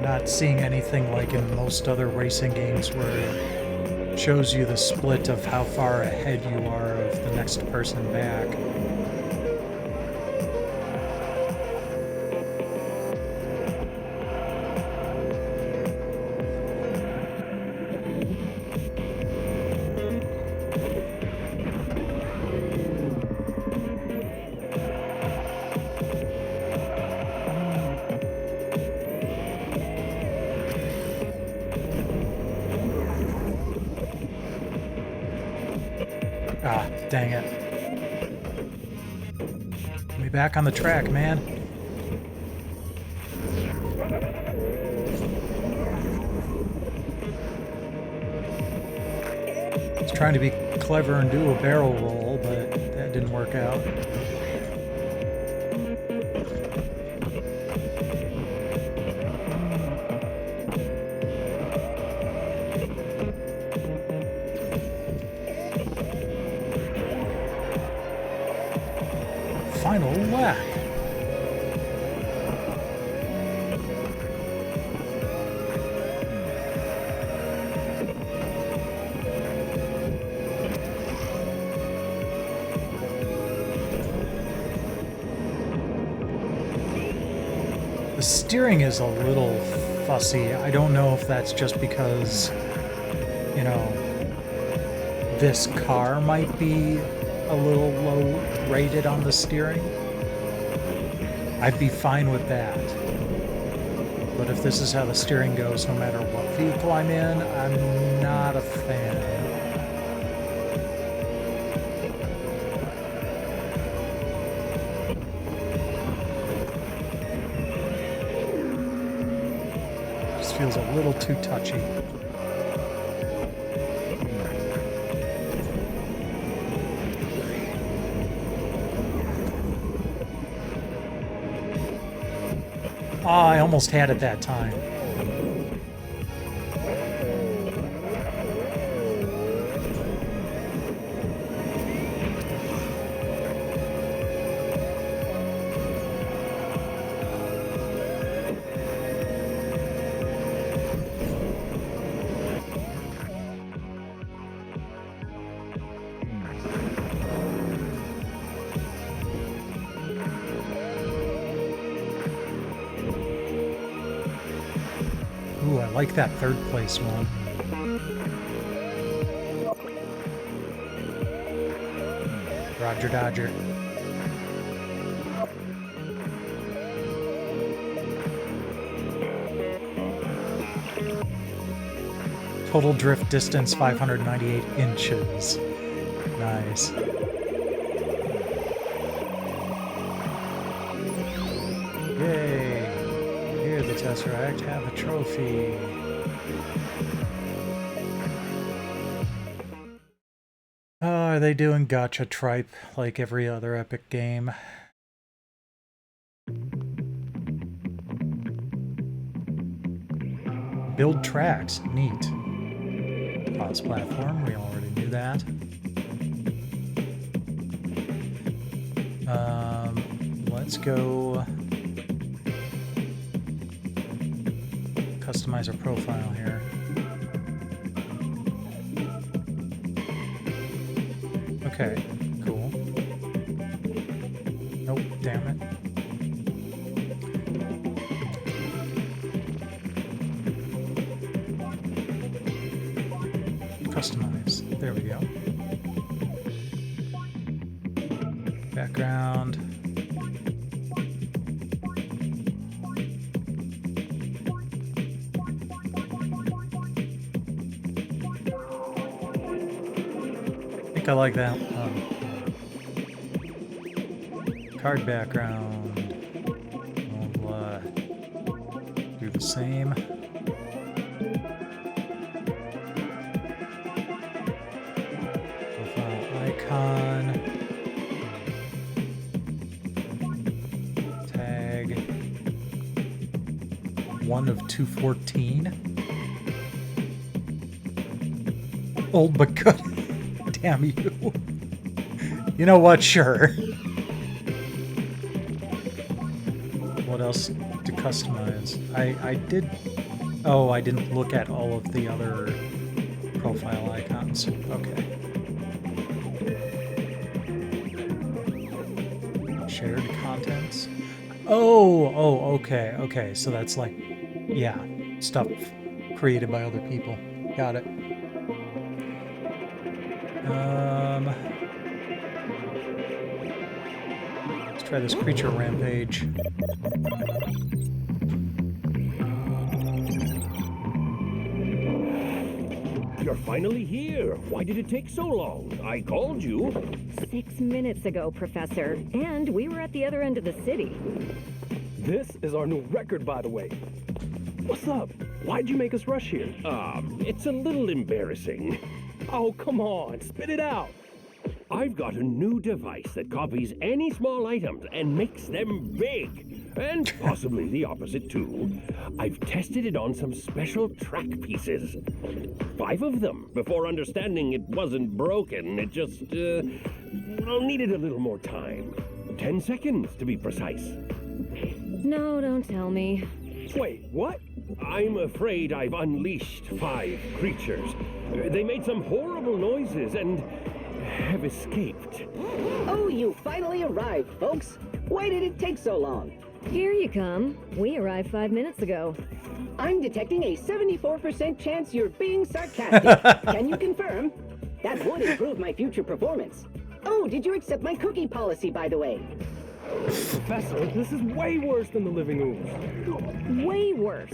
Not seeing anything like in most other racing games where it shows you the split of how far ahead you are of the next person back. Ah, dang it. Get me back on the track, man. I was trying to be clever and do a barrel roll, but that didn't work out. Final lap. The steering is a little fussy. I don't know if that's just because, you know, this car might be a little low rated on the steering. I'd be fine with that. But if this is how the steering goes, no matter what vehicle I'm in, I'm not a fan. Just feels a little too touchy. Ah, I almost had it that time. Ooh, I like that third place one. Roger Dodger. Total drift distance 598 inches. Nice. Yay! Here, the Tesseract, have a trophy. Are they doing gotcha tripe like every other Epic game? Build tracks, neat. Pause platform, we already knew that. Let's go customize our profile here. Okay, cool. Nope, damn it. Customize. There we go. Background. I think I like that one. Card background. We'll do the same. Icon, tag, 1 of 214. Old but good. Damn you. You know what? Sure. What else to customize. I did... Oh, I didn't look at all of the other profile icons. Okay. Shared contents. Oh, okay, okay. So that's like, yeah, stuff created by other people. Got it. Let's try this creature rampage. You're finally here. Why did it take so long? I called you. 6 minutes ago, Professor, and we were at the other end of the city. This is our new record, by the way. What's up? Why'd you make us rush here? It's a little embarrassing. Oh, come on, spit it out. I've got a new device that copies any small items and makes them big. And possibly the opposite, too. I've tested it on some special track pieces. 5 of them, before understanding it wasn't broken. It just, needed a little more time. 10 seconds, to be precise. No, don't tell me. Wait, what? I'm afraid I've unleashed 5 creatures. They made some horrible noises and have escaped. Oh, you finally arrived, folks. Why did it take so long? Here you come. We arrived 5 minutes ago. I'm detecting a 74% chance you're being sarcastic. Can you confirm? That would improve my future performance. Oh, did you accept my cookie policy, by the way? Professor, this is way worse than the living ooze. Way worse.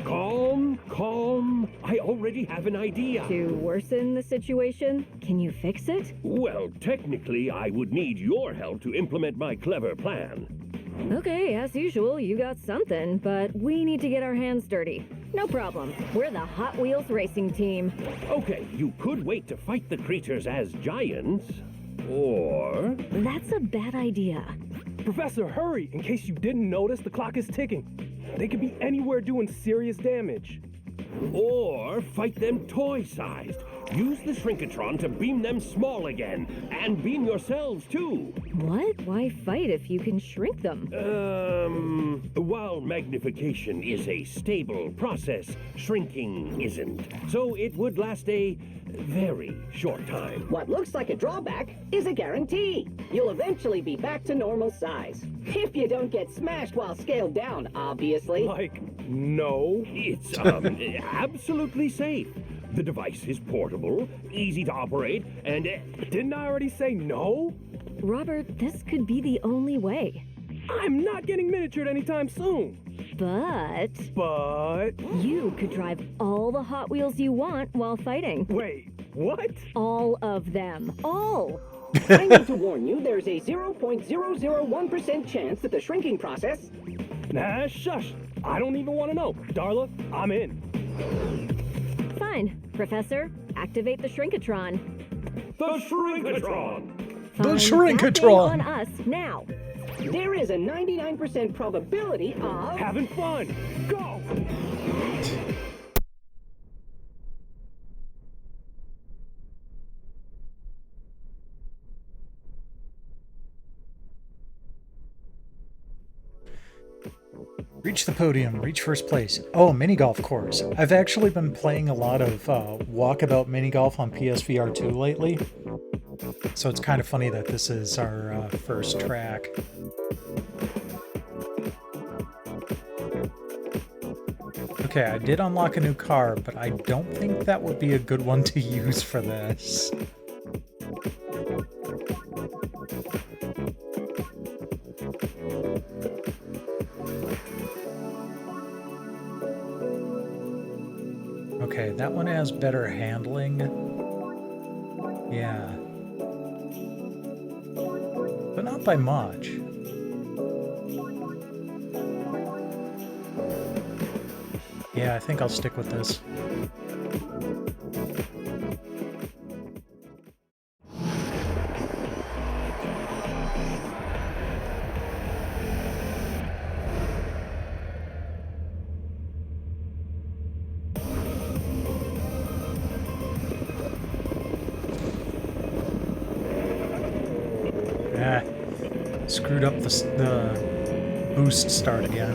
Calm, calm. I already have an idea. To worsen the situation, can you fix it? Well, technically, I would need your help to implement my clever plan. Okay, as usual, you got something, but we need to get our hands dirty. No problem. We're the Hot Wheels racing team. Okay, you could wait to fight the creatures as giants, or... That's a bad idea. Professor, hurry! In case you didn't notice, the clock is ticking. They could be anywhere doing serious damage. Or fight them toy-sized. Use the Shrinkatron to beam them small again, and beam yourselves too. What? Why fight if you can shrink them? While magnification is a stable process, shrinking isn't. So it would last a very short time. What looks like a drawback is a guarantee. You'll eventually be back to normal size. If you don't get smashed while scaled down, obviously. Like, no. It's, absolutely safe. The device is portable, easy to operate, and... Didn't I already say no? Robert, this could be the only way. I'm not getting miniatured anytime soon. But you could drive all the Hot Wheels you want while fighting. Wait, what? All of them. All! I need to warn you, there's a 0.001% chance that the shrinking process... Nah, shush. I don't even want to know. Darla, I'm in. Fine. Professor, activate the Shrinkatron. The Shrinkatron! The Find Shrinkatron! that thing on us, now! There is a 99% probability of... Having fun. Go! Reach the podium, reach first place. Oh, mini golf course. I've actually been playing a lot of walkabout mini golf on PSVR 2 lately. So it's kind of funny that this is our first track. Okay, I did unlock a new car, but I don't think that would be a good one to use for this. Okay, that one has better handling. Yeah. But not by much. Yeah, I think I'll stick with this. Screwed up the boost start again.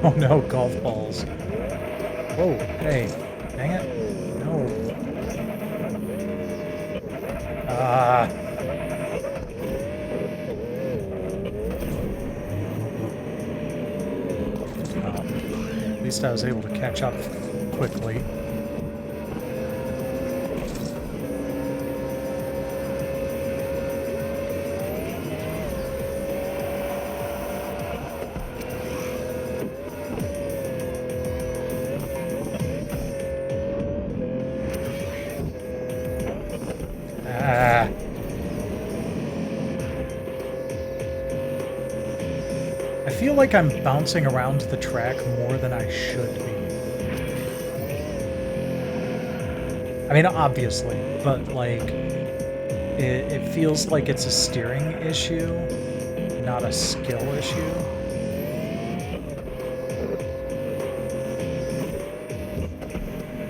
Oh no, golf balls. Whoa, hey, dang it. No. Ah. At least I was able to catch up quickly. I feel like I'm bouncing around the track more than I should be. I mean, obviously, but like, it feels like it's a steering issue, not a skill issue.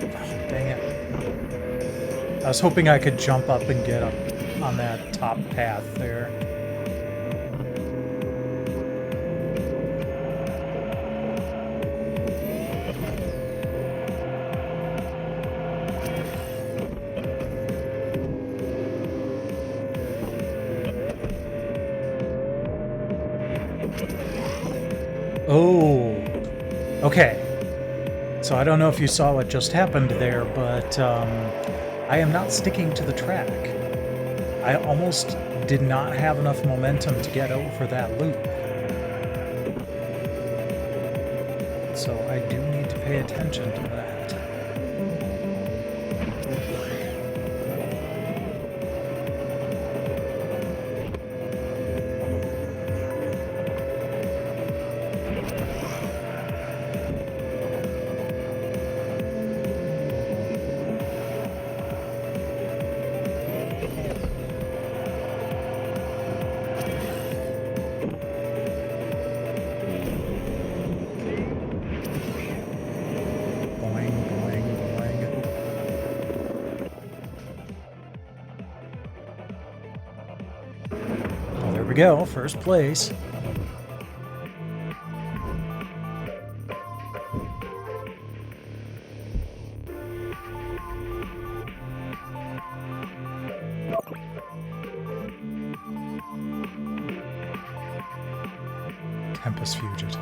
Oh, dang it. I was hoping I could jump up and get up on that top path there. Oh, okay. So I don't know if you saw what just happened there, but I am not sticking to the track. I almost did not have enough momentum to get over that loop. So I do need to pay attention to that. There we go, first place. Tempest Fugit.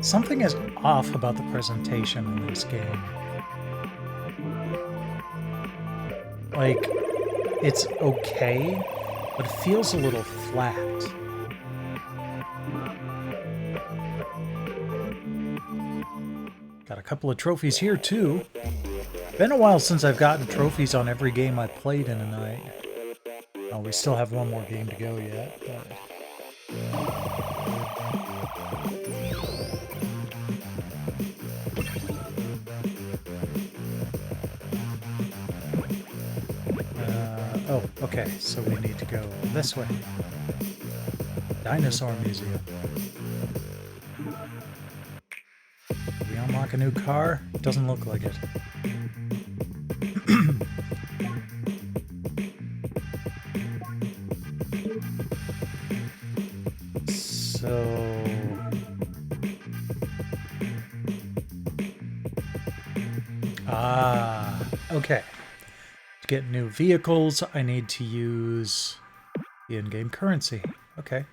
Something is off about the presentation in this game. Like, it's okay, but it feels a little flat. Got a couple of trophies here, too. Been a while since I've gotten trophies on every game I played in a night. Oh, we still have one more game to go yet, but... oh, okay, so we need to go this way. Dinosaur Museum. Did we unlock a new car? Doesn't look like it. Okay. To get new vehicles, I need to use the in-game currency. Okay.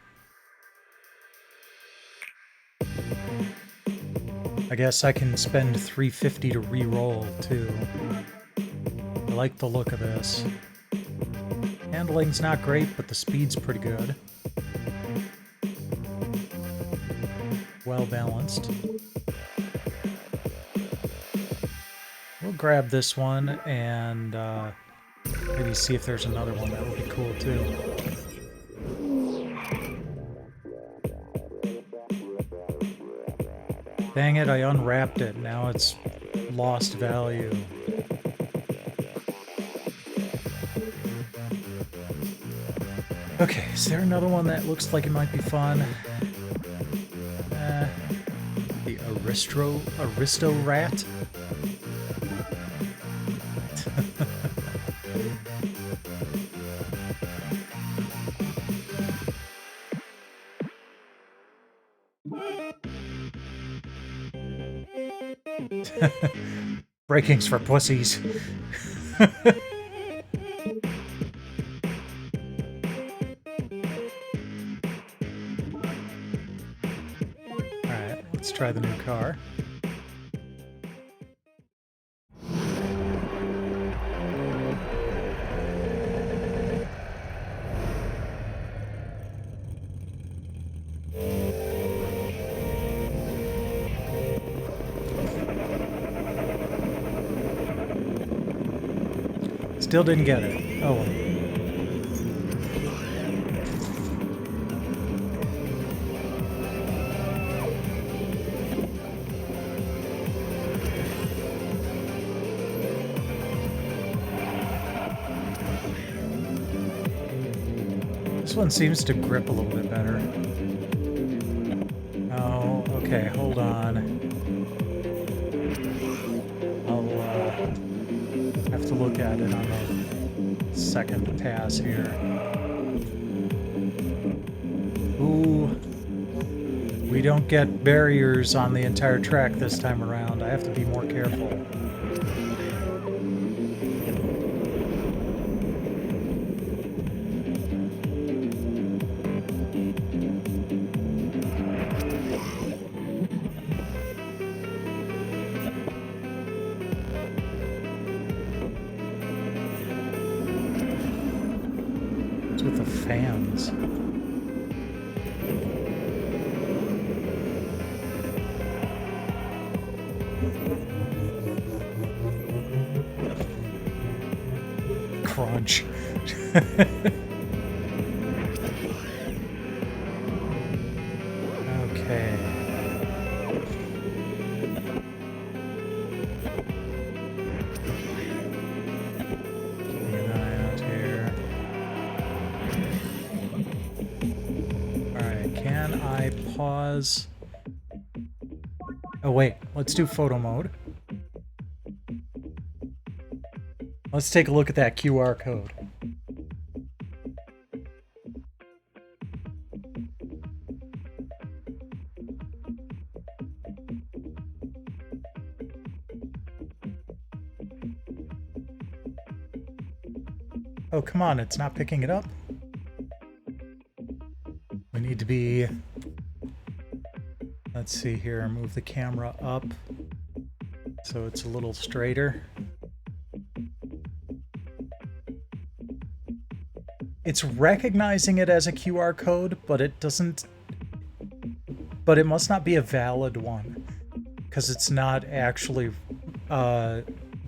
I guess I can spend $350 to re-roll, too. I like the look of this. Handling's not great, but the speed's pretty good. Well balanced. We'll grab this one and maybe see if there's another one that would be cool too. Dang it, I unwrapped it. Now it's lost value. Okay, is there another one that looks like it might be fun? The Aristo Rat? Braking's for pussies. Alright, let's try the new car. Still didn't get it. Oh well. This one seems to grip a little bit better. Oh, okay, hold on. I'll have to look at it on the second pass here. Ooh. We don't get barriers on the entire track this time around. I have to be more careful. With the fans. Crunch. Okay. Keeping an eye out here. Can I pause? Oh wait, let's do photo mode. Let's take a look at that QR code. Oh, come on, it's not picking it up? We need to be, let's see here, move the camera up so it's a little straighter. It's recognizing it as a QR code, but it doesn't, but it must not be a valid one because it's not actually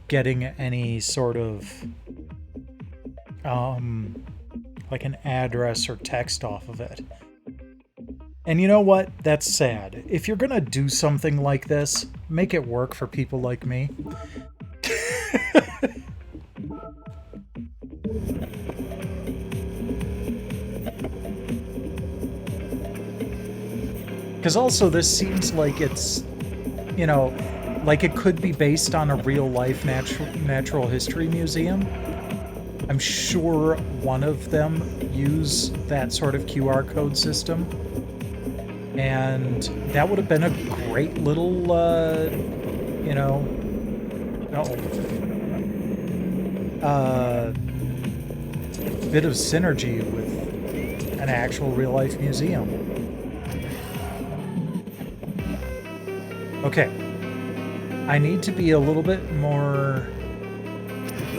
getting any sort of like an address or text off of it. And you know what? That's sad. If you're gonna do something like this, make it work for people like me. Because also this seems like it's, you know, like it could be based on a real-life natural history museum. I'm sure one of them use that sort of QR code system. And that would have been a great little, you know, bit of synergy with an actual real-life museum. Okay. I need to be a little bit more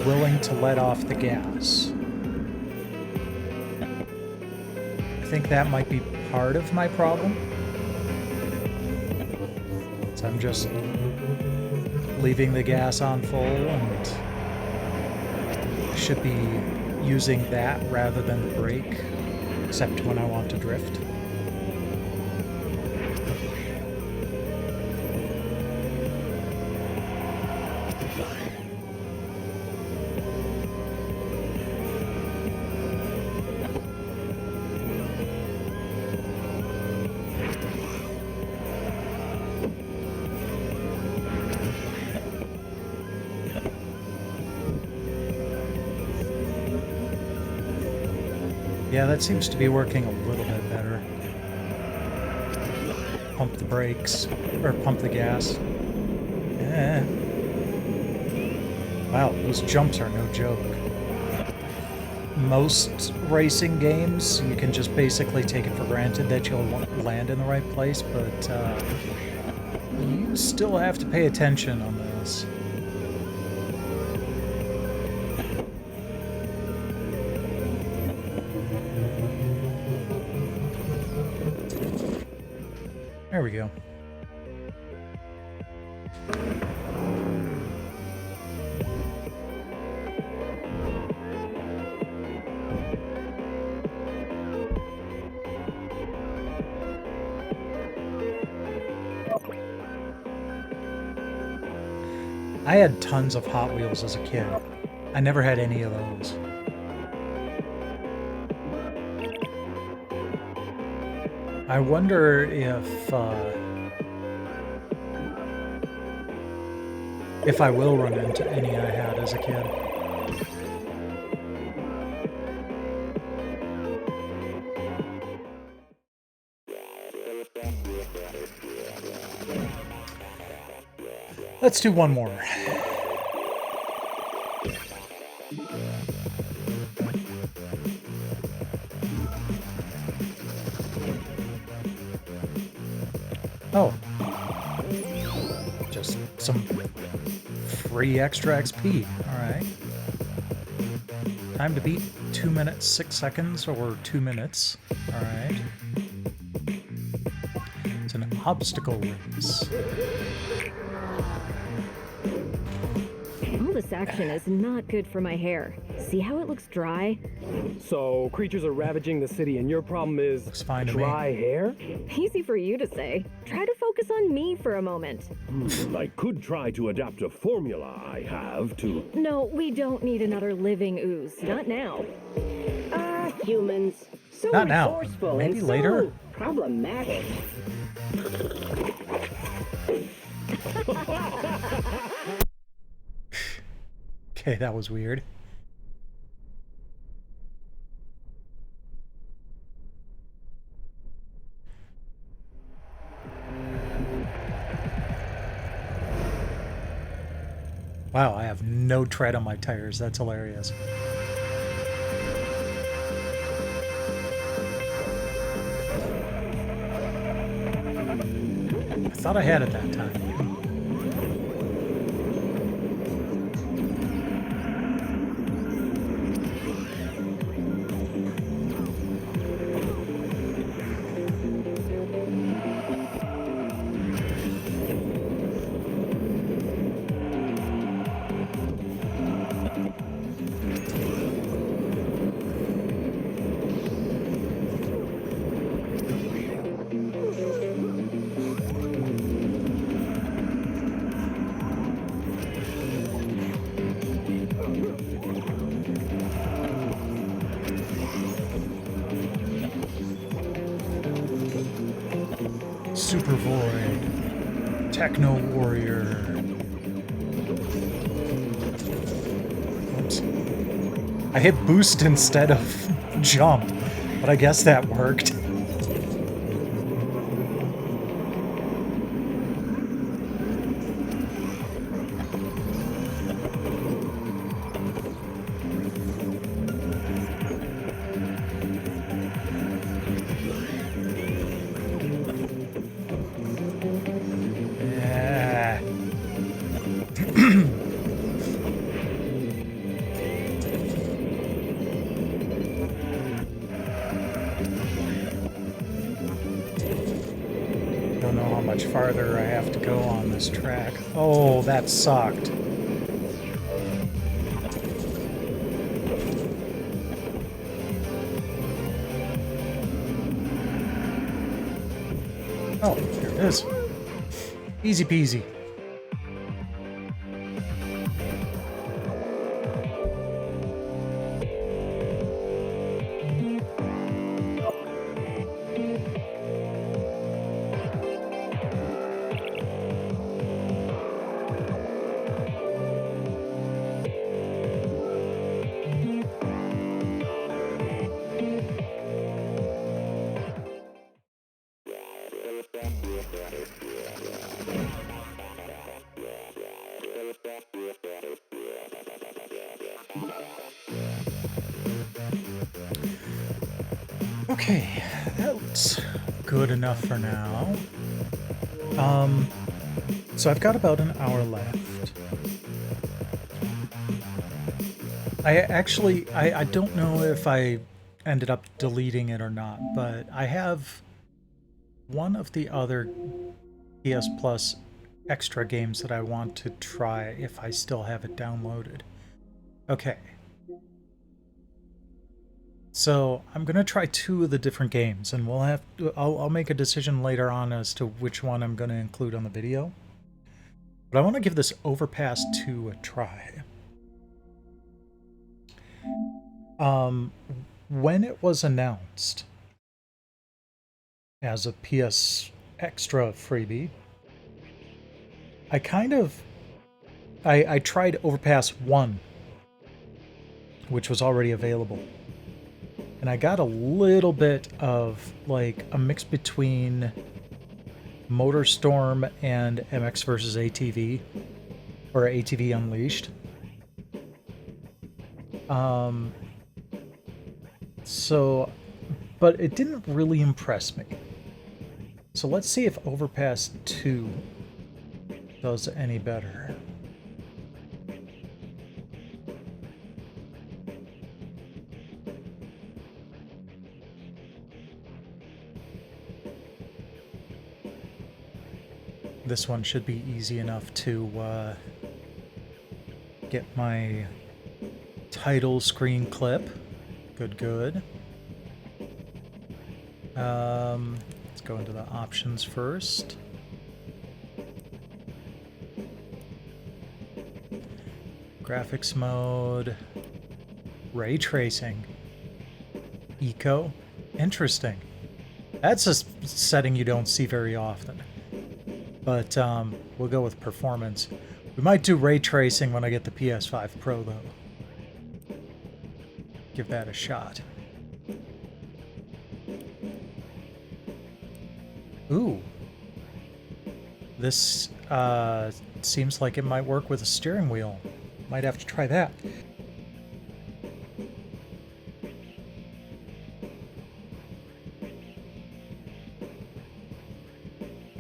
willing to let off the gas. I think that might be part of my problem. So I'm just leaving the gas on full and should be using that rather than the brake, except when I want to drift. Yeah, that seems to be working a little bit better. Pump the brakes, or pump the gas. Wow, those jumps are no joke. Most racing games, you can just basically take it for granted that you'll land in the right place, but you still have to pay attention on this. There we go. I had tons of Hot Wheels as a kid. I never had any of those. I wonder if I will run into any I had as a kid. Let's do one more. Oh. Just some free extra XP. Alright. Time to beat 2 minutes 6 seconds or 2 minutes. Alright. It's an obstacle race. All this action is not good for my hair. See how it looks dry? So, creatures are ravaging the city and your problem is Looks fine to me. dry hair? Easy for you to say. Try to focus on me for a moment. I could try to adapt a formula I have to... No, we don't need another living ooze. Not now. Ah, humans. So Not now. resourceful Maybe and later? so problematic. Okay, that was weird. Wow, I have no tread on my tires. That's hilarious. I thought I had it that time. Super Void, Techno Warrior. Oops. I hit boost instead of jump, but I guess that worked. Yeah. Don't know how much farther I have to go on this track. Oh, that sucked. Oh, there it is. Easy peasy. Okay, that's good enough for now. So I've got about an hour left. I don't know if I ended up deleting it or not, but I have one of the other PS Plus extra games that I want to try if I still have it downloaded. Okay. So I'm gonna try 2 of the different games, and we'll have to, I'll make a decision later on as to which one I'm gonna include on the video. But I want to give this Overpass 2 a try. When it was announced as a PS Extra freebie, I tried Overpass 1, which was already available. And I got a little bit of, like, a mix between MotorStorm and MX vs. ATV, or ATV Unleashed. But it didn't really impress me. So let's see if Overpass 2 does any better. This one should be easy enough to get my title screen clip. Good. Let's go into the options first. Graphics mode. Ray tracing. Eco. Interesting. That's a setting you don't see very often. But we'll go with performance. We might do ray tracing when I get the PS5 Pro, though. Give that a shot. Ooh. This seems like it might work with a steering wheel. Might have to try that.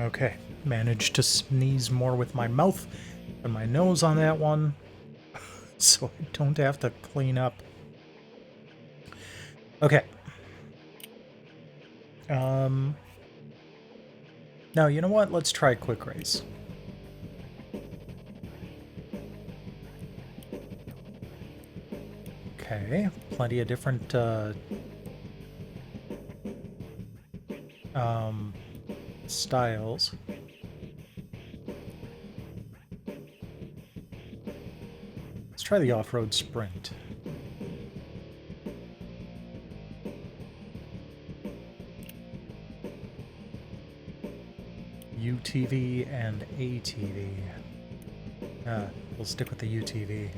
Okay. Managed to sneeze more with my mouth than my nose on that one, so I don't have to clean up. Okay. Now, you know what? Let's try Quick Race. Okay, plenty of different styles. Let's try the off-road sprint. UTV and ATV. We'll stick with the UTV.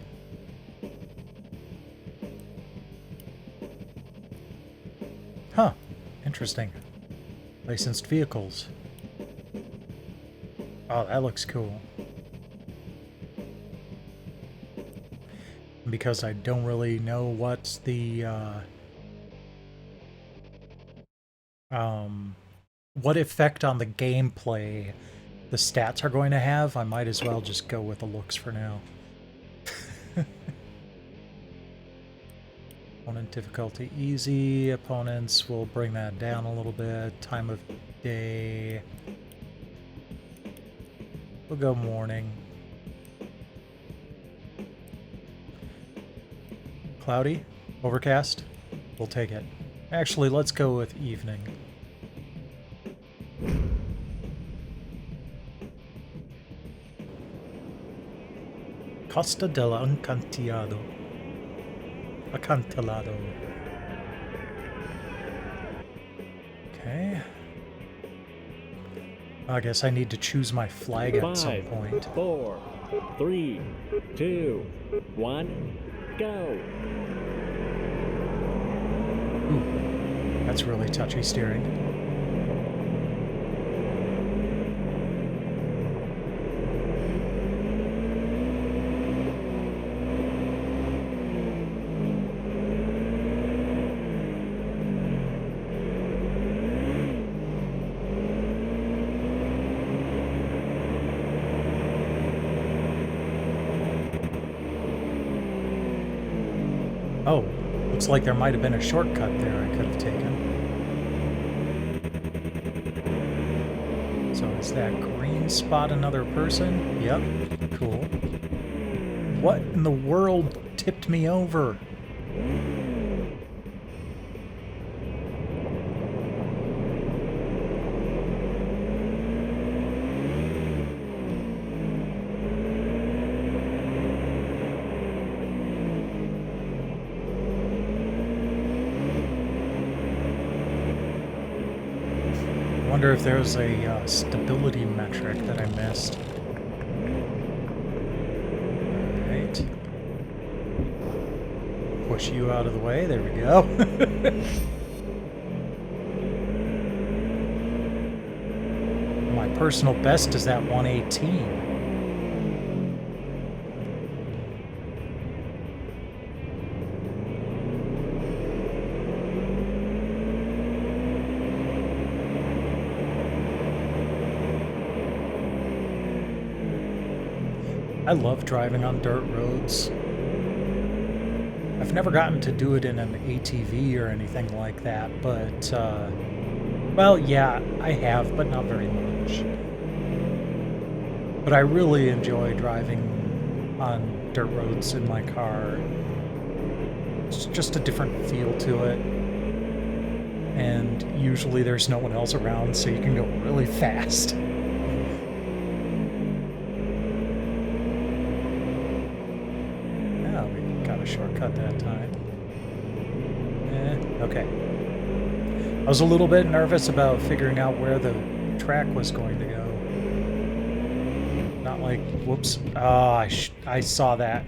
Huh, interesting. Licensed vehicles. Oh, that looks cool. Because I don't really know what the what effect on the gameplay the stats are going to have, I might as well just go with the looks for now. Opponent difficulty easy. Opponents will bring that down a little bit. Time of day. We'll go morning. Cloudy? Overcast? We'll take it. Actually, let's go with evening. Costa del Acantilado. Acantilado. Okay. I guess I need to choose my flag at some point. 4, 3, 2, 1, go. Ooh, that's really touchy steering. Oh, looks like there might have been a shortcut there I could have taken. So is that green spot another person? Yep, cool. What in the world tipped me over? I wonder if there's a stability metric that I missed. Alright. Push you out of the way, there we go. My personal best is at 118. I love driving on dirt roads. I've never gotten to do it in an ATV or anything like that, but, well, yeah, I have, but not very much. But I really enjoy driving on dirt roads in my car. It's just a different feel to it. And usually there's no one else around, so you can go really fast. Shortcut that time. Okay. I was a little bit nervous about figuring out where the track was going to go. Not like, whoops. Oh, I saw that.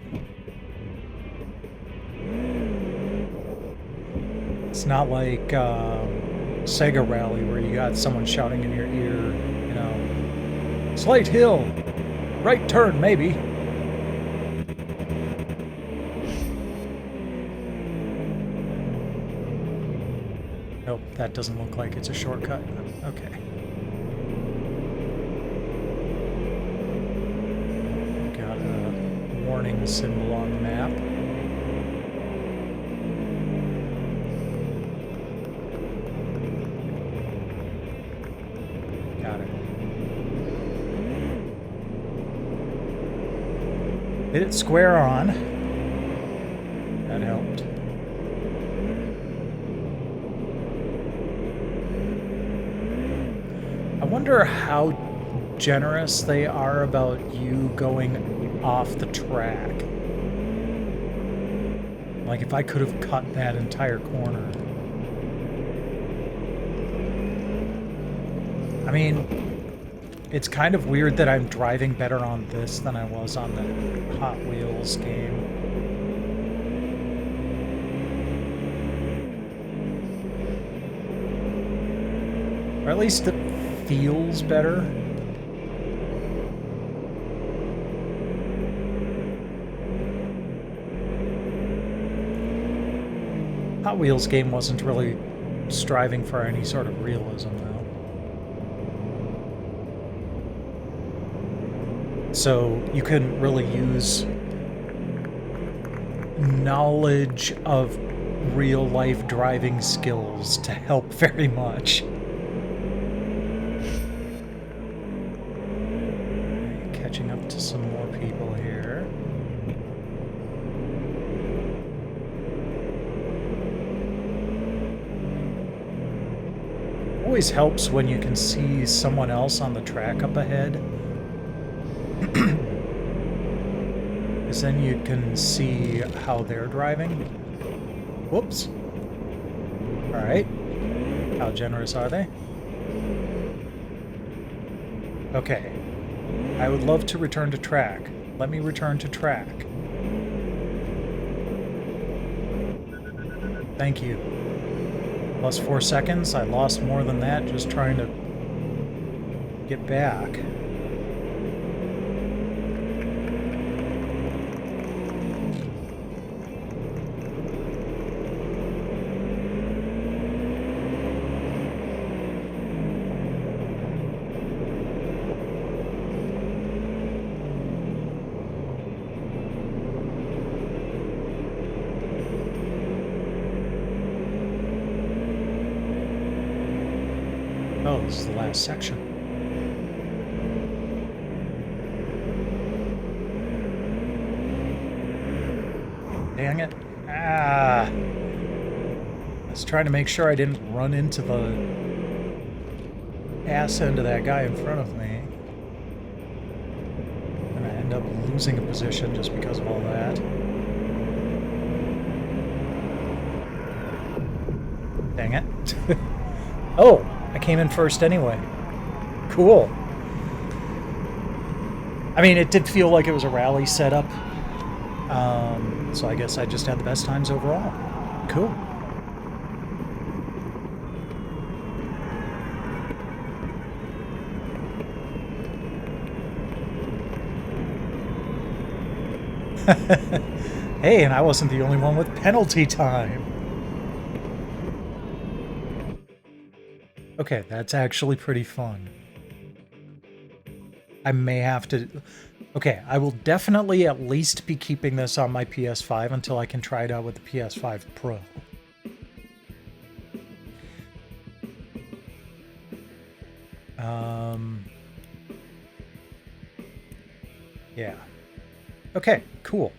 It's not like Sega Rally where you got someone shouting in your ear, you know, Slate Hill, right turn maybe. Nope, that doesn't look like it's a shortcut. Okay. Got a warning symbol on the map. Got it. Hit it square on. That helped. I wonder how generous they are about you going off the track. Like if I could have cut that entire corner. I mean, it's kind of weird that I'm driving better on this than I was on the Hot Wheels game. Or at least it feels better. Hot Wheels game wasn't really striving for any sort of realism, though. So you couldn't really use knowledge of real-life driving skills to help very much. Catching up to some more people here. Always helps when you can see someone else on the track up ahead. Because then you can see how they're driving. Whoops. Alright. How generous are they? Okay. I would love to return to track. Let me return to track. Thank you. Plus 4 seconds. I lost more than that just trying to get back. This is the last section. Dang it. Ah. I was trying to make sure I didn't run into the ass end of that guy in front of me. And I end up losing a position just because of all that. Dang it. Oh, I came in first anyway. Cool. I mean, it did feel like it was a rally setup. So I guess I just had the best times overall. Cool. Hey, and I wasn't the only one with penalty time. Okay, that's actually pretty fun. I may have to... Okay, I will definitely at least be keeping this on my PS5 until I can try it out with the PS5 Pro. Yeah. Okay, cool.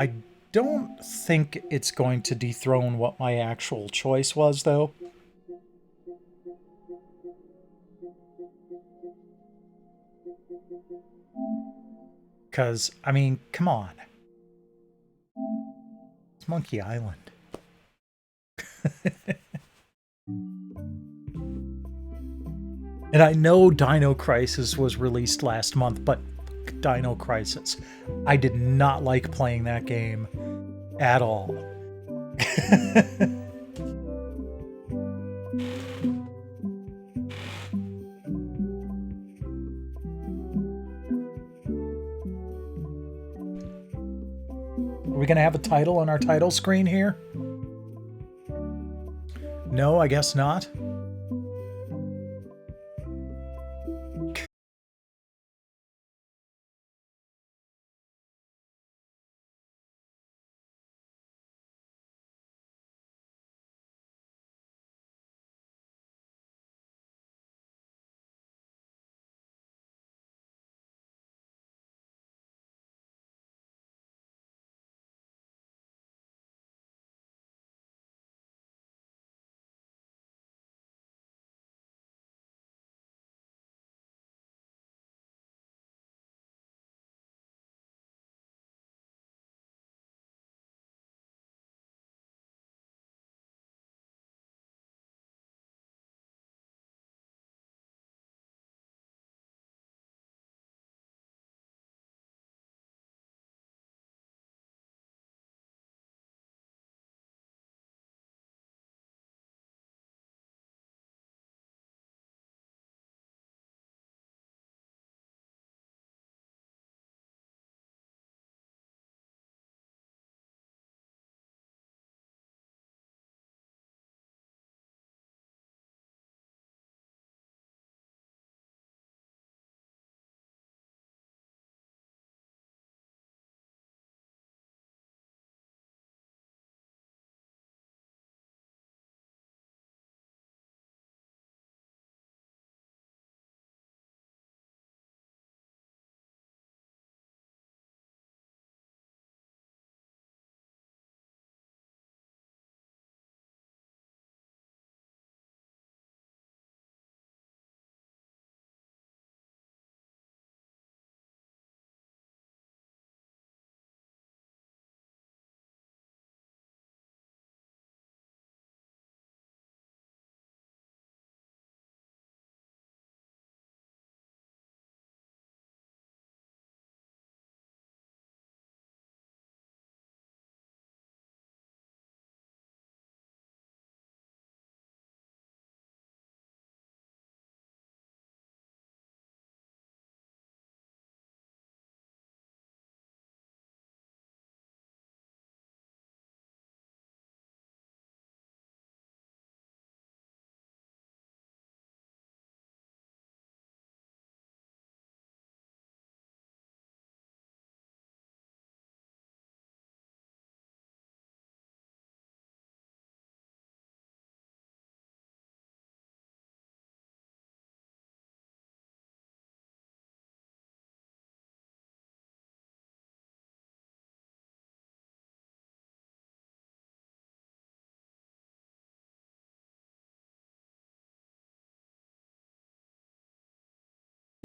I don't think it's going to dethrone what my actual choice was, though. Because, I mean, come on. It's Monkey Island. And I know Dino Crisis was released last month, but Dino Crisis. I did not like playing that game at all. Are we going to have a title on our title screen here? No, I guess not.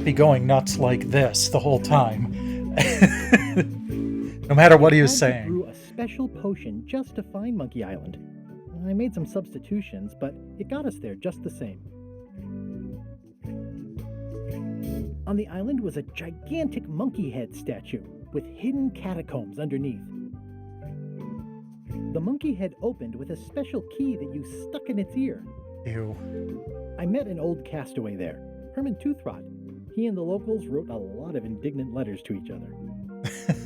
be going nuts like this the whole time. No matter what he was I saying. brew a special potion just to find Monkey Island. I made some substitutions, but it got us there just the same. On the island was a gigantic monkey head statue with hidden catacombs underneath. The monkey head opened with a special key that you stuck in its ear. Ew. I met an old castaway there, Herman Toothrot. He and the locals wrote a lot of indignant letters to each other.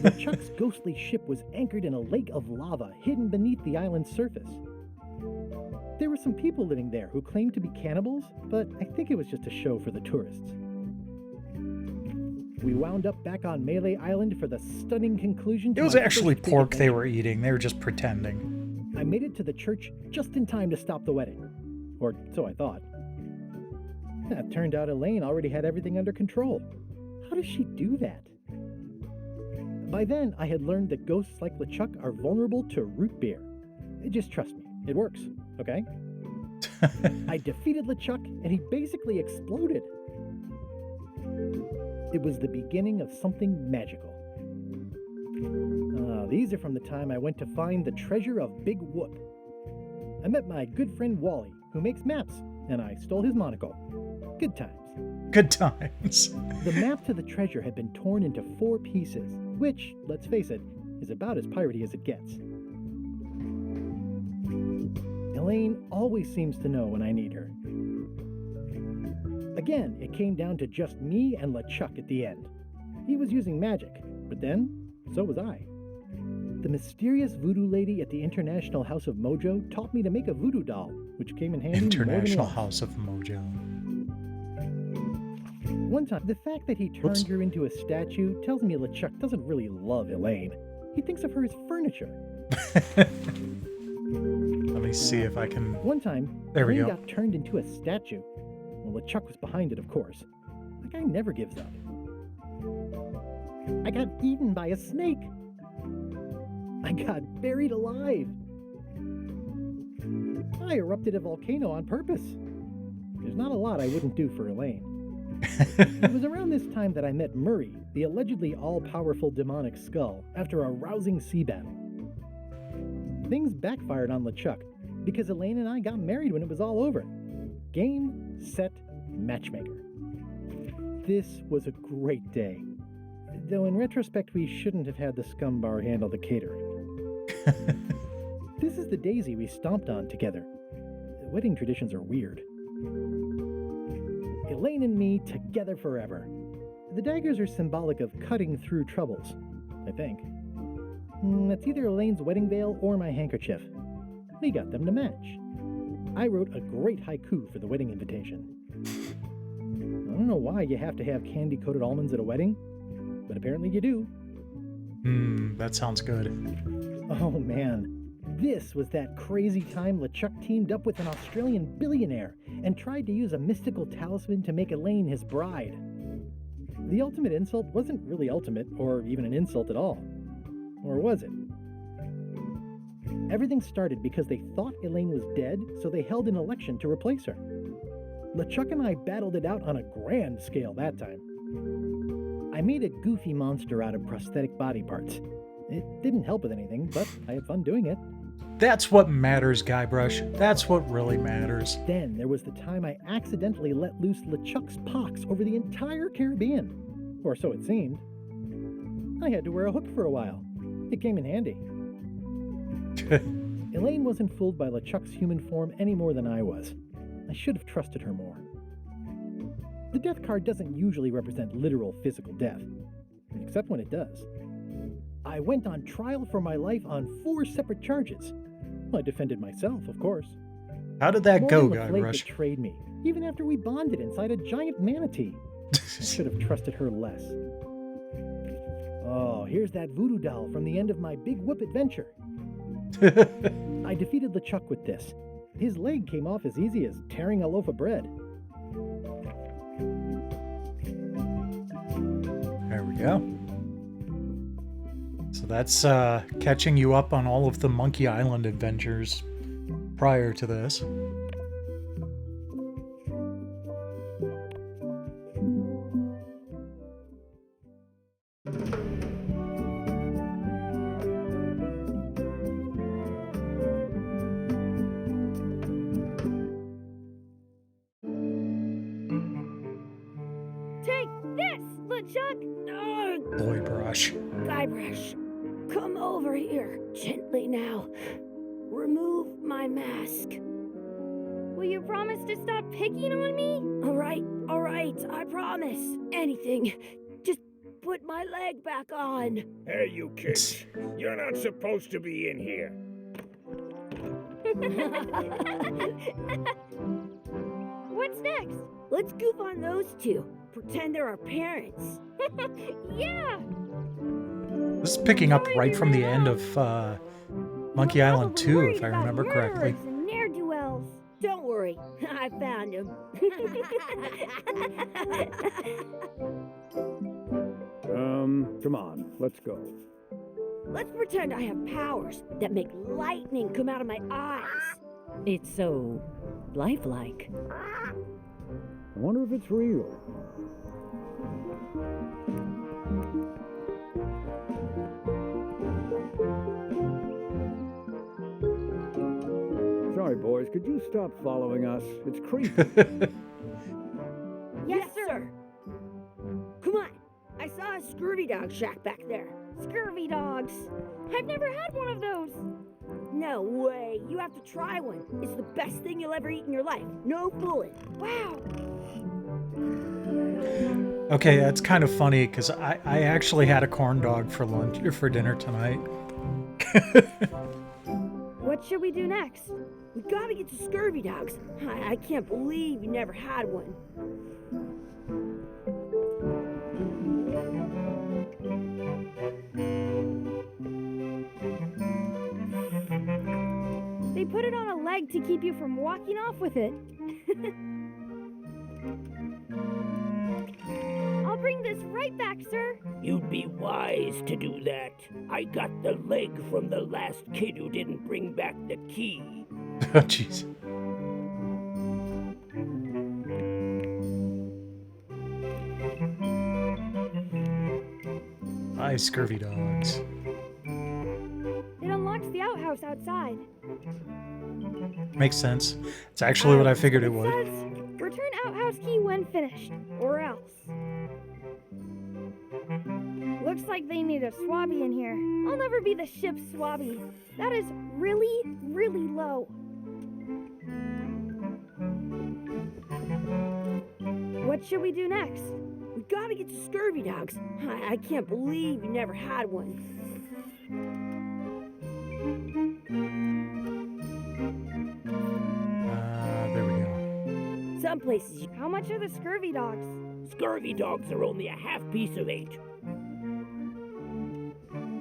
LeChuck's ghostly ship was anchored in a lake of lava hidden beneath the island's surface. There were some people living there who claimed to be cannibals, but I think it was just a show for the tourists. We wound up back on Melee Island for the stunning conclusion to It was my actually first big pork they adventure. were eating. They were just pretending. I made it to the church just in time to stop the wedding. Or so I thought. It turned out Elaine already had everything under control. How does she do that? By then, I had learned that ghosts like LeChuck are vulnerable to root beer. Just trust me, it works, okay? I defeated LeChuck, and he basically exploded. It was the beginning of something magical. These are from the time I went to find the treasure of Big Whoop. I met my good friend Wally, who makes maps, and I stole his monocle. Good times. Good times. The map to the treasure had been torn into 4 pieces, which, let's face it, is about as piratey as it gets. Elaine always seems to know when I need her. Again, it came down to just me and LeChuck at the end. He was using magic, but then, so was I. The mysterious voodoo lady at the International House of Mojo taught me to make a voodoo doll, which came in handy more than International once. House of Mojo. One time, the fact that he turned her into a statue tells me LeChuck doesn't really love Elaine. He thinks of her as furniture. Let me see if I can... One time, There we Elaine go. got turned into a statue. Well, LeChuck was behind it, of course. The guy never gives up. I got eaten by a snake. I got buried alive. I erupted a volcano on purpose. There's not a lot I wouldn't do for Elaine. It was around this time that I met Murray, the allegedly all-powerful demonic skull, after a rousing sea battle. Things backfired on LeChuck, because Elaine and I got married when it was all over. Game, set, matchmaker. This was a great day. Though in retrospect, we shouldn't have had the scum bar handle the catering. This is the daisy we stomped on together. Wedding traditions are weird. Elaine and me together forever. The daggers are symbolic of cutting through troubles, I think. That's either Elaine's wedding veil or my handkerchief. We got them to match. I wrote a great haiku for the wedding invitation. I don't know why you have to have candy-coated almonds at a wedding, but apparently you do. That sounds good. Oh man, this was that crazy time LeChuck teamed up with an Australian billionaire and tried to use a mystical talisman to make Elaine his bride. The ultimate insult wasn't really ultimate, or even an insult at all. Or was it? Everything started because they thought Elaine was dead, so they held an election to replace her. LeChuck and I battled it out on a grand scale that time. I made a goofy monster out of prosthetic body parts. It didn't help with anything, but I had fun doing it. That's what matters, Guybrush. That's what really matters. Then there was the time I accidentally let loose LeChuck's pox over the entire Caribbean. Or so it seemed. I had to wear a hook for a while. It came in handy. Elaine wasn't fooled by LeChuck's human form any more than I was. I should have trusted her more. The death card doesn't usually represent literal physical death, except when it does. I went on trial for my life on 4 separate charges. I defended myself, of course. How did that go, Morgan Le Fay Guybrush? betrayed me, even after we bonded inside a giant manatee. I should have trusted her less. Oh, here's that voodoo doll from the end of my Big Whoop adventure. I defeated LeChuck with this. His leg came off as easy as tearing a loaf of bread. There we go. So that's catching you up on all of the Monkey Island adventures prior to this. Take this, LeChuck! Boy brush. Guybrush, come over here. Gently now. Remove my mask. Will you promise to stop picking on me? All right, I promise. Anything. Just put my leg back on. Hey, you kids. You're not supposed to be in here. What's next? Let's goof on those two. Pretend they're our parents. Yeah! This is picking up right from the end of Monkey Island 2, if I remember correctly. And ne'er-do-wells. Don't worry, I found him. Come on, let's go. Let's pretend I have powers that make lightning come out of my eyes. It's so lifelike. I wonder if it's real. Sorry, boys, could you stop following us? It's creepy. Yes, sir. Come on. I saw a scurvy dog shack back there. Scurvy dogs. I've never had one of those. No way. You have to try one. It's the best thing you'll ever eat in your life. No fooling. Wow. Okay, that's kind of funny because I actually had a corn dog for dinner tonight. What should we do next? We gotta get to scurvy dogs. I can't believe you never had one. They put it on a leg to keep you from walking off with it. I'll bring this right back, sir. You'd be wise to do that. I got the leg from the last kid who didn't bring back the key. Oh, jeez. Hi, scurvy dogs. It unlocks the outhouse outside. Makes sense. It's actually what I figured it would. Says, return outhouse key when finished, or else. Looks like they need a swabby in here. I'll never be the ship's swabby. That is really, really low. What should we do next? We gotta get to scurvy dogs. I can't believe you never had one. There we go. Some places. How much are the scurvy dogs? Scurvy dogs are only a half piece of 8.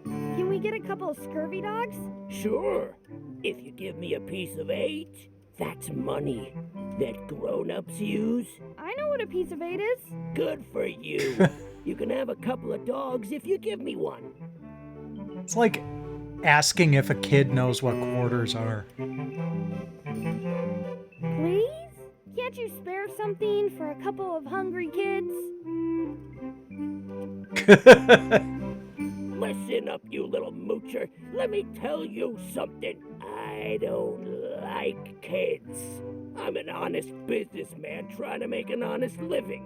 Can we get a couple of scurvy dogs? Sure. If you give me a piece of 8, that's money that grown-ups use. I know what a piece of 8 is. Good for you. You can have a couple of dogs if you give me one. It's like asking if a kid knows what quarters are. Please? Can't you spare something for a couple of hungry kids? Listen up, you little moocher. Let me tell you something. I don't like kids. I'm an honest businessman trying to make an honest living.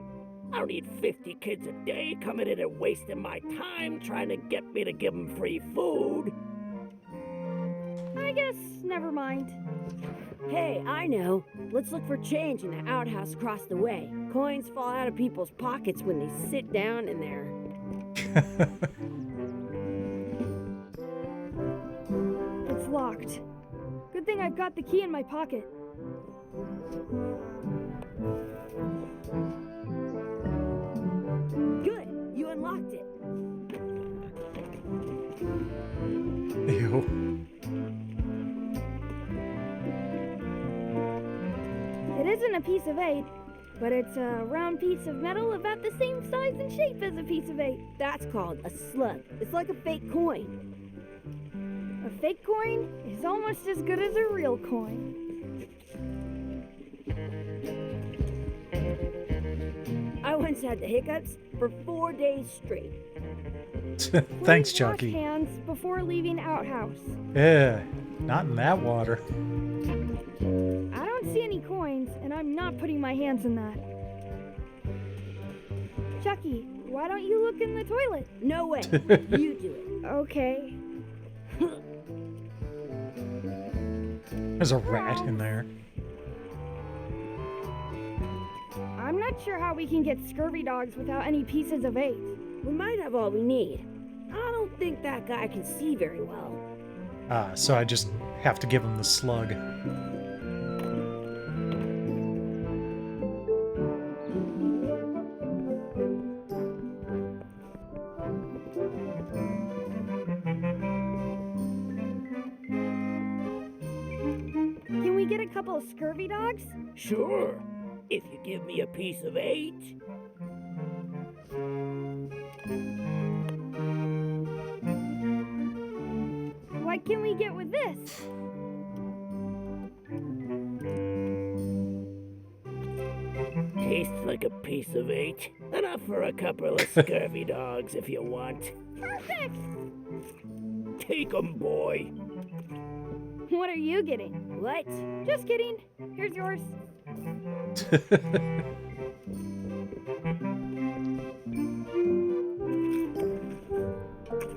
I don't need 50 kids a day coming in and wasting my time trying to get me to give them free food. I guess never mind. Hey, I know. Let's look for change in the outhouse across the way. Coins fall out of people's pockets when they sit down in there. It's locked. Good thing I've got the key in my pocket. Good. You unlocked it. Ew. It isn't a piece of 8, but it's a round piece of metal about the same size and shape as a piece of 8. That's called a slug. It's like a fake coin. A fake coin is almost as good as a real coin. I once had the hiccups for 4 days straight. Thanks, Please wash Chucky. hands before leaving outhouse. Yeah, not in that water. I don't see any coins, and I'm not putting my hands in that. Chucky, why don't you look in the toilet? No way. You do it. Okay. There's a rat in there. I'm not sure how we can get scurvy dogs without any pieces of 8. We might have all we need. I don't think that guy can see very well. So I just have to give him the slug. Can we get a couple of scurvy dogs? Sure, if you give me a piece of 8. What can we get with this? Tastes like a piece of 8. Enough for a couple of scurvy dogs if you want. Perfect! Take 'em, boy. What are you getting? What? Just kidding. Here's yours.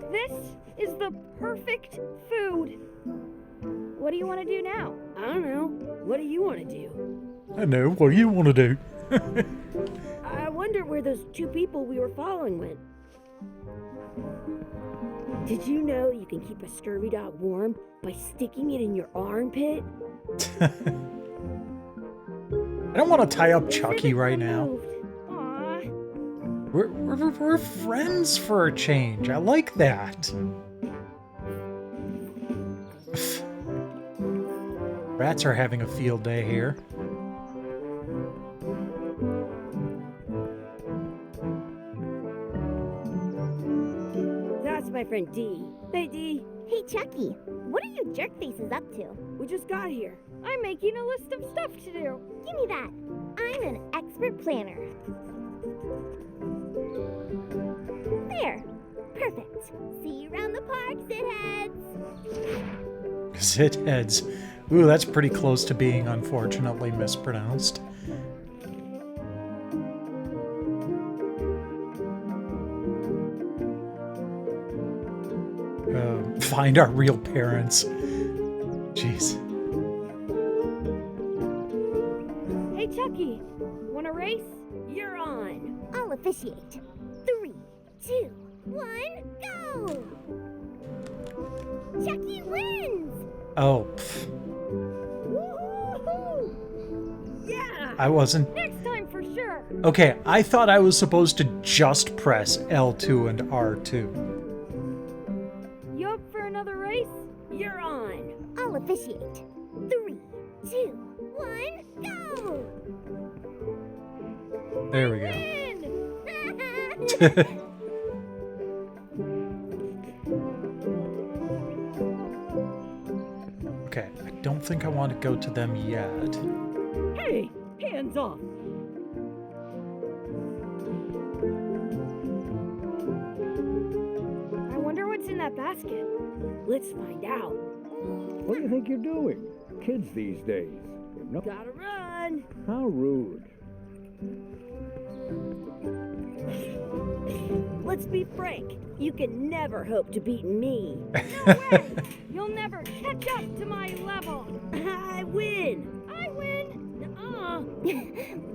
This is the perfect food. What do you want to do now? I don't know. What do you want to do? I know. What do you want to do? I wonder where those 2 people we were following went. Did you know you can keep a scurvy dog warm by sticking it in your armpit? I don't want to tie up Chucky right now. Aw. We're friends for a change. I like that. Rats are having a field day here. That's my friend Dee. Hey, Dee. Hey, Chucky, what are you jerk faces up to? We just got here. I'm making a list of stuff to do. Give me that. I'm an expert planner. There. Perfect. See you around the park, Zitheads. Zitheads. Ooh, that's pretty close to being unfortunately mispronounced. Find our real parents. Jeez. Hey, Chucky, want a race? You're on. I'll officiate. 3, 2, 1, go! Chucky wins! Oh, Woohoo! Yeah! I wasn't... Next time for sure. Okay, I thought I was supposed to just press L2 and R2. You up for another race? You're on. I'll officiate. 3, 2, 1, go! There we go. Okay, I don't think I want to go to them yet. Hey, hands off. I wonder what's in that basket. Let's find out. What do you think you're doing? Kids these days. No. Gotta run. How rude. Let's be frank. You can never hope to beat me. No way! You'll never catch up to my level. I win. I win. Nuh-uh.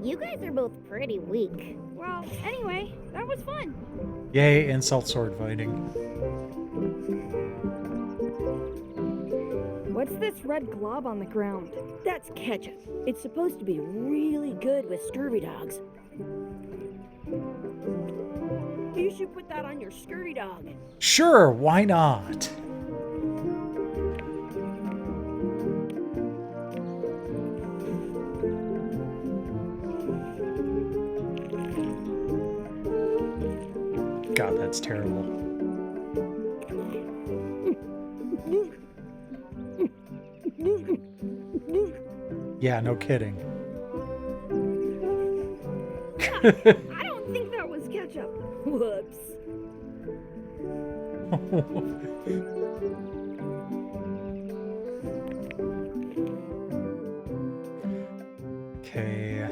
You guys are both pretty weak. Well, anyway, that was fun. Yay, insult sword fighting. What's this red glob on the ground? That's ketchup. It's supposed to be really good with scurvy dogs. You should put that on your scurvy dog. Sure, why not? God, that's terrible. Yeah, no kidding. I don't think that was ketchup. Whoops. Okay.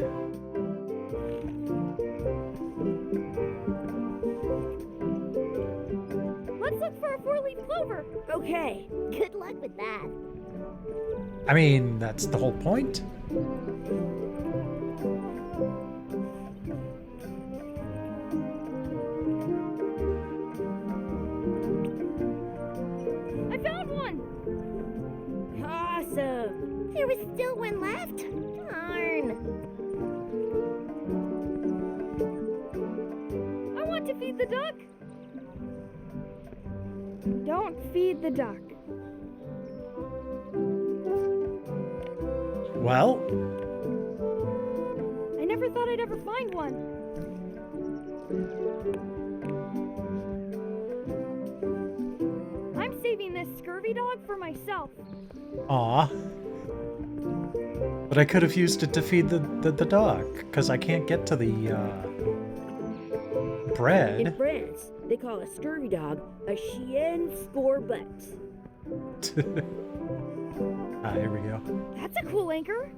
Okay. Good luck with that. I mean, that's the whole point. I found one! Awesome! There was still one left. Darn. I want to feed the duck! Don't feed the duck. Well, I never thought I'd ever find one. I'm saving this scurvy dog for myself. aw. But I could have used it to feed the dog, because I can't get to the In bread. France, they call a scurvy dog a chien scorbut. Here we go. That's a cool anchor.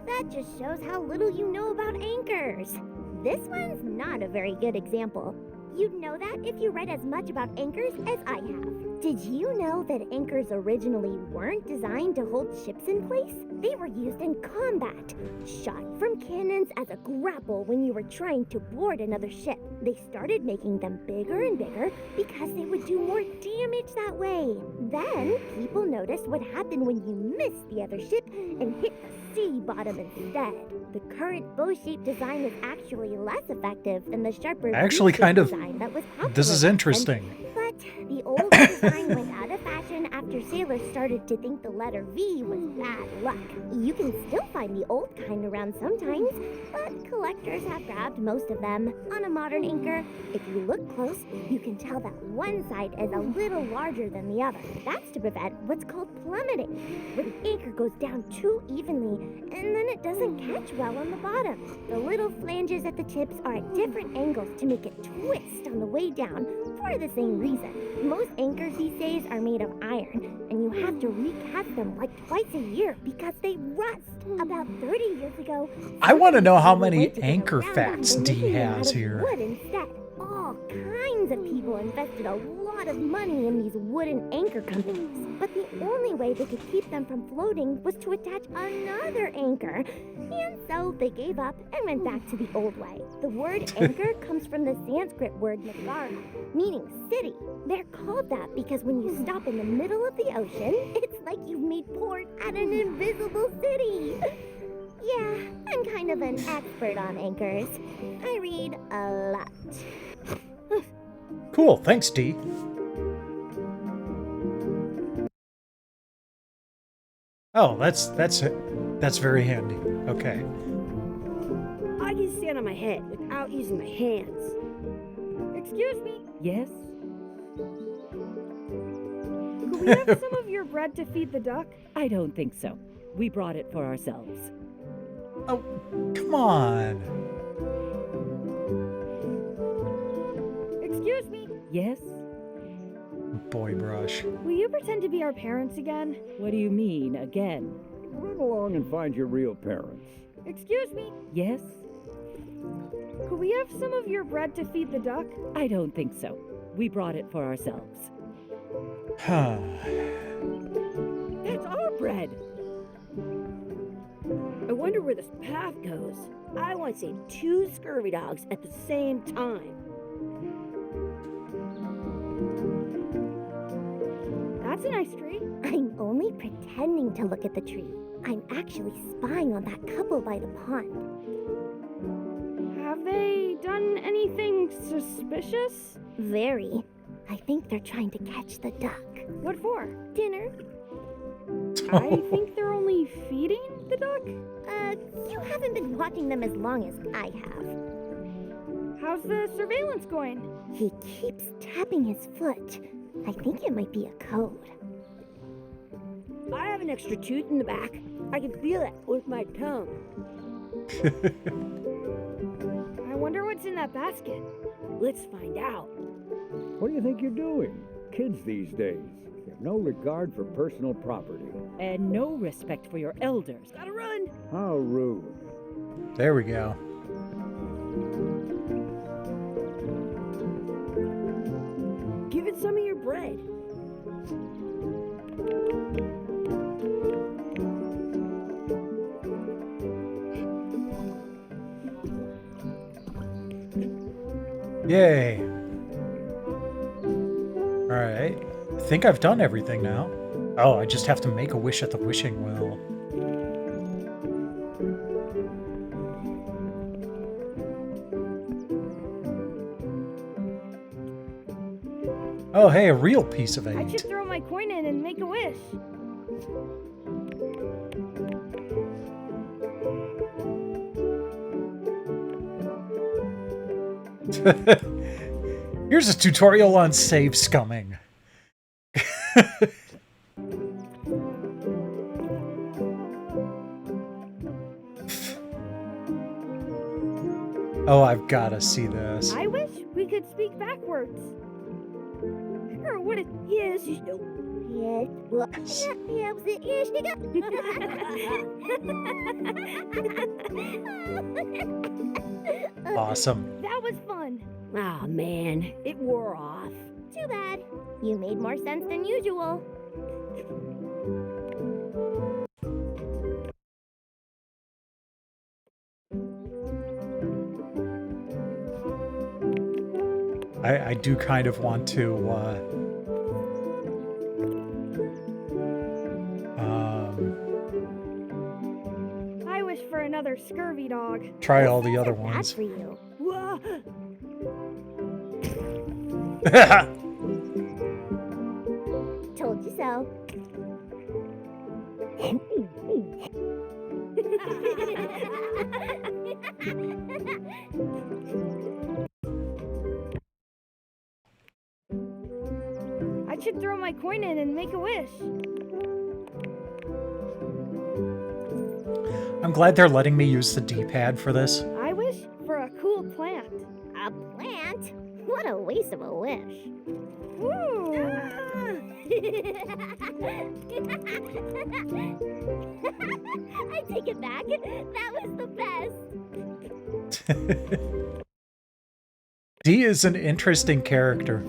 That just shows how little you know about anchors. This one's not a very good example. You'd know that if you read as much about anchors as I have. Did you know that anchors originally weren't designed to hold ships in place? They were used in combat, shot from cannons as a grapple when you were trying to board another ship. They started making them bigger and bigger because they would do more damage that way. Then, people noticed what happened when you missed the other ship and hit the sea bottom instead. The current bow-shaped design is actually less effective than the sharper Actually, V-shaped kind of. design that was popular This is back then. interesting. But the old design went out of fashion after sailors started to think the letter V was bad luck. You can still find the old kind around sometimes, but collectors have grabbed most of them. On a modern anchor, if you look close, you can tell that one side is a little larger than the other. That's to prevent what's called plummeting, where the anchor goes down too evenly and then it doesn't catch well on the bottom. The little flanges at the tips are at different angles to make it twist on the way down for the same reason. Most anchors these days are made of iron, and you have to recast them like twice a year because they rust. About 30 years ago, I want to know how people many went to get anchor around facts that by D making them has out of here. wood instead. All kinds of people invested a lot of money in these wooden anchor companies, but the only way they could keep them from floating was to attach another anchor, and so they gave up and went back to the old way. The word anchor comes from the Sanskrit word nagara, meaning city. They're called that because when you stop in the middle of the ocean, it's like you've made port at an invisible city. Yeah, I'm kind of an expert on anchors. I read a lot. Cool, thanks, D. Oh, that's very handy. Okay. I can stand on my head without using my hands. Excuse me. Yes? Could we have some of your bread to feed the duck? I don't think so. We brought it for ourselves. Oh, come on. Excuse me. Yes? Boy brush. Will you pretend to be our parents again? What do you mean, again? Run along and find your real parents. Excuse me. Yes? Could we have some of your bread to feed the duck? I don't think so. We brought it for ourselves. Huh. That's our bread. I wonder where this path goes. I want to save 2 scurvy dogs at the same time. That's a nice tree. I'm only pretending to look at the tree. I'm actually spying on that couple by the pond. Have they done anything suspicious? Very. I think they're trying to catch the duck. What for? Dinner. I think they're only feeding the duck. You haven't been watching them as long as I have. How's the surveillance going? He keeps tapping his foot. I think it might be a code. I have an extra tooth in the back. I can feel it with my tongue. I wonder what's in that basket. Let's find out. What do you think you're doing? Kids these days have no regard for personal property. And no respect for your elders. Gotta run! How rude. There we go. Give it some of your bread. Yay. Alright. I think I've done everything now. Oh, I just have to make a wish at the wishing well. Oh, hey, a real piece of I 8. should throw my coin in and make a wish. Here's a tutorial on save scumming. Oh, I've got to see this. I wish we could speak backwards. Or what it is. Yes. Awesome. That was fun. Oh man, it wore off. Too bad. You made more sense than usual. I do kind of want to I wish for another scurvy dog. try all the other ones. For you. Whoa. Told you so. I should throw my coin in and make a wish. I'm glad they're letting me use the D-pad for this. I wish for a cool plant. A plant? What a waste of a wish. Ooh. I take it back. That was the best. D is an interesting character.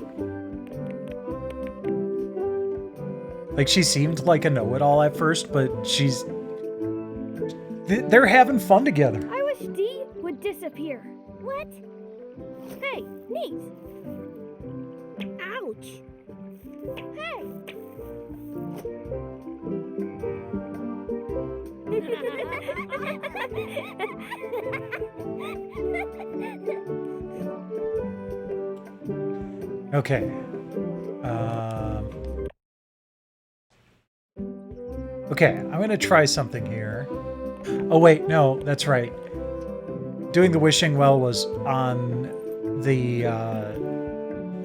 Like, she seemed like a know-it-all at first, but she's... They're having fun together. I wish D would disappear. What? Hey, neat. Ouch. Hey. Okay. Okay, I'm gonna try something here. Oh wait, no, that's right. Doing the wishing well was on the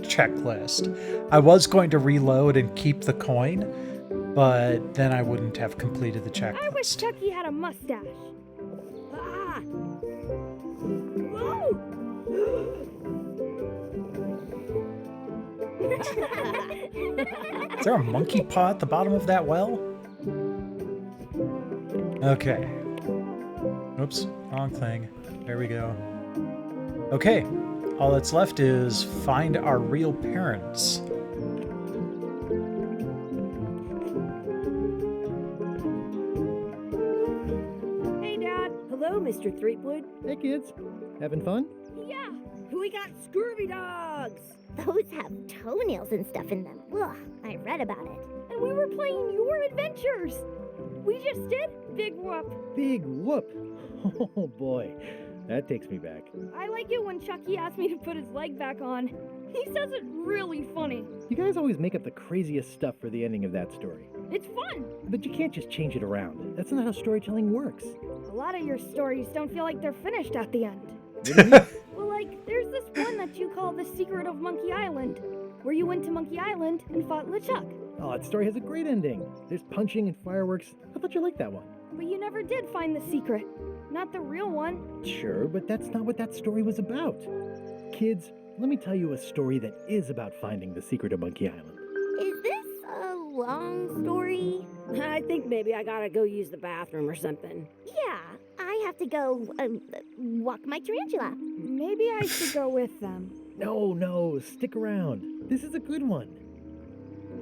checklist. I was going to reload and keep the coin, but then I wouldn't have completed the checklist. I wish Chucky had a mustache. Ah. Is there a monkey paw at the bottom of that well? Okay. Oops, wrong thing. There we go. Okay, all that's left is find our real parents. Hey, Dad. Hello, Mr. Threepwood. Hey, kids. Having fun? Yeah. We got scurvy dogs. Those have toenails and stuff in them. Ugh, I read about it. And we were playing your adventures. We just did Big Whoop. Big whoop. Oh, boy. That takes me back. I like it when Chucky asked me to put his leg back on. He says it really funny. You guys always make up the craziest stuff for the ending of that story. It's fun. But you can't just change it around. That's not how storytelling works. A lot of your stories don't feel like they're finished at the end. Well, like, there's this one that you call The Secret of Monkey Island, where you went to Monkey Island and fought LeChuck. Oh, that story has a great ending. There's punching and fireworks. I thought you liked that one. But you never did find the secret. Not the real one. Sure, but that's not what that story was about. Kids, let me tell you a story that is about finding the secret of Monkey Island. Is this a long story? I think maybe I gotta go use the bathroom or something. Yeah, I have to go walk my tarantula. Maybe I should go with them. No, stick around. This is a good one.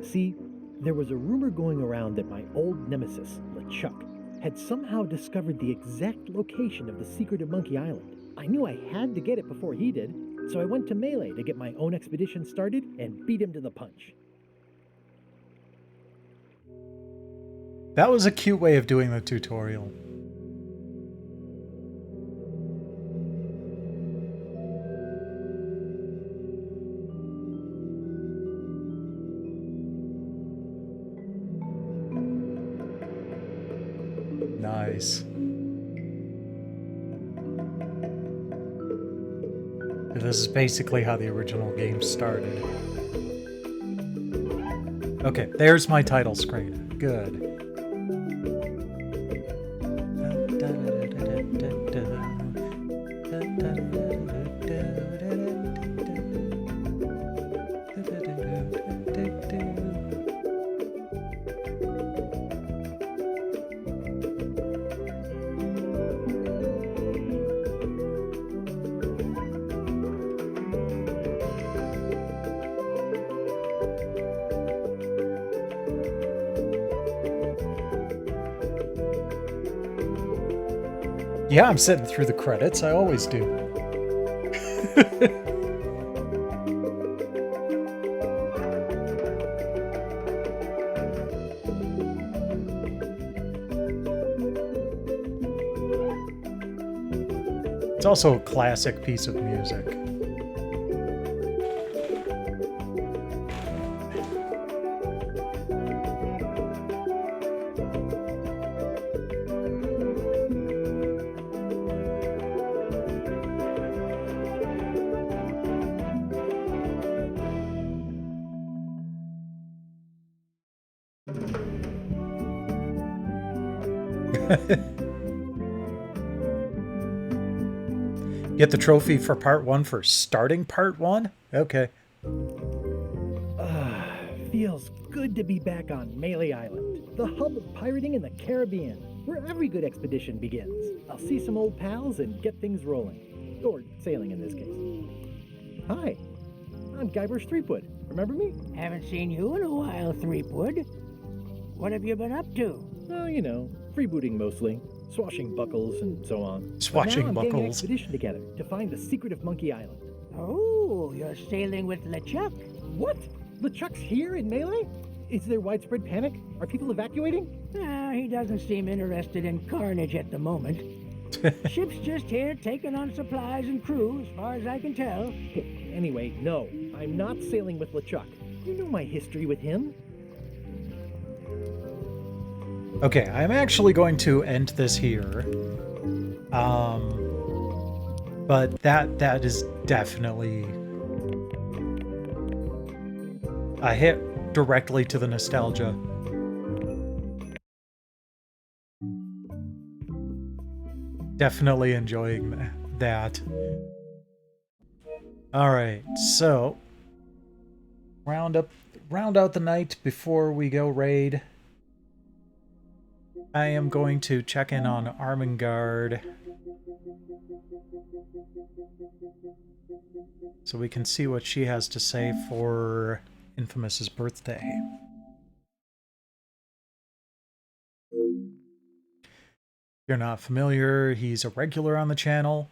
See, there was a rumor going around that my old nemesis, LeChuck, had somehow discovered the exact location of the secret of Monkey Island. I knew I had to get it before he did. so I went to Melee to get my own expedition started and beat him to the punch. That was a cute way of doing the tutorial. Nice. This is basically how the original game started. Okay, there's my title screen. Good. Yeah, I'm sitting through the credits. I always do. It's also a classic piece of music. Get the trophy for part 1 for starting part 1? Okay. Feels good to be back on Melee Island, the hub of pirating in the Caribbean, where every good expedition begins. I'll see some old pals and get things rolling. Or sailing in this case. Hi, I'm Guybrush Threepwood. Remember me? Haven't seen you in a while, Threepwood. What have you been up to? Oh, you know, freebooting mostly. Swashing buckles and so on. Swashing but now I'm getting an buckles. expedition together to find the secret of Monkey Island. Oh, you're sailing with LeChuck. What? LeChuck's here in Melee? Is there widespread panic? Are people evacuating? He doesn't seem interested in carnage at the moment. Ship's just here taking on supplies and crew, as far as I can tell. Anyway, no, I'm not sailing with LeChuck. You know my history with him. Okay, I'm actually going to end this here. But that is definitely a hit directly to the nostalgia. Definitely enjoying that. All right, so round out the night before we go raid. I am going to check in on Armengard so we can see what she has to say for Infamous's birthday. If you're not familiar, he's a regular on the channel.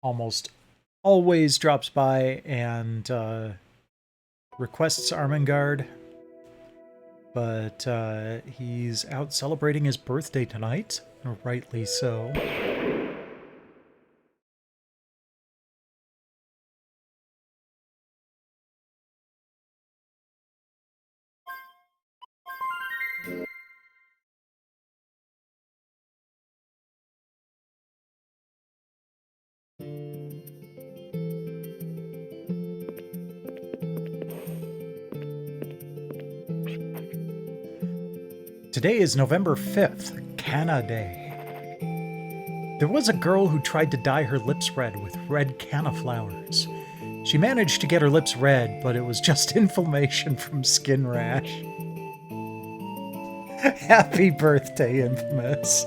Almost always drops by and requests Armengard. But he's out celebrating his birthday tonight, rightly so. Today is November 5th, Canna Day. There was a girl who tried to dye her lips red with red canna flowers. She managed to get her lips red, but it was just inflammation from skin rash. Happy birthday, Infamous.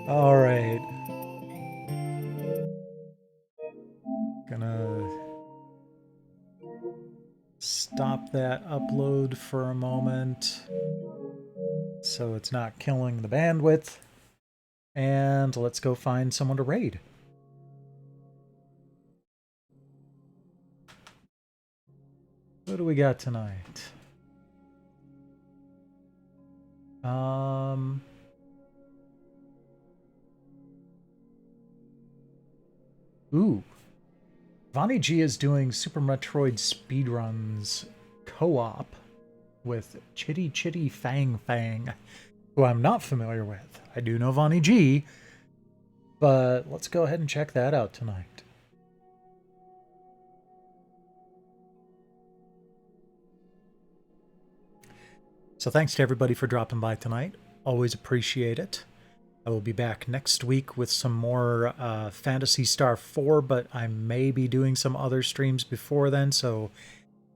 Alright. Gonna stop that upload for a moment so it's not killing the bandwidth. And let's go find someone to raid. What do we got tonight? Ooh. Vonnie G is doing Super Metroid speedruns co-op with Chitty Chitty Fang Fang, who I'm not familiar with. I do know Vonnie G, but let's go ahead and check that out tonight. So thanks to everybody for dropping by tonight. Always appreciate it. I will be back next week with some more Phantasy Star 4, but I may be doing some other streams before then, so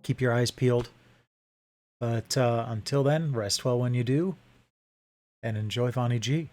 keep your eyes peeled. But until then, rest well when you do, and enjoy Vonnie G.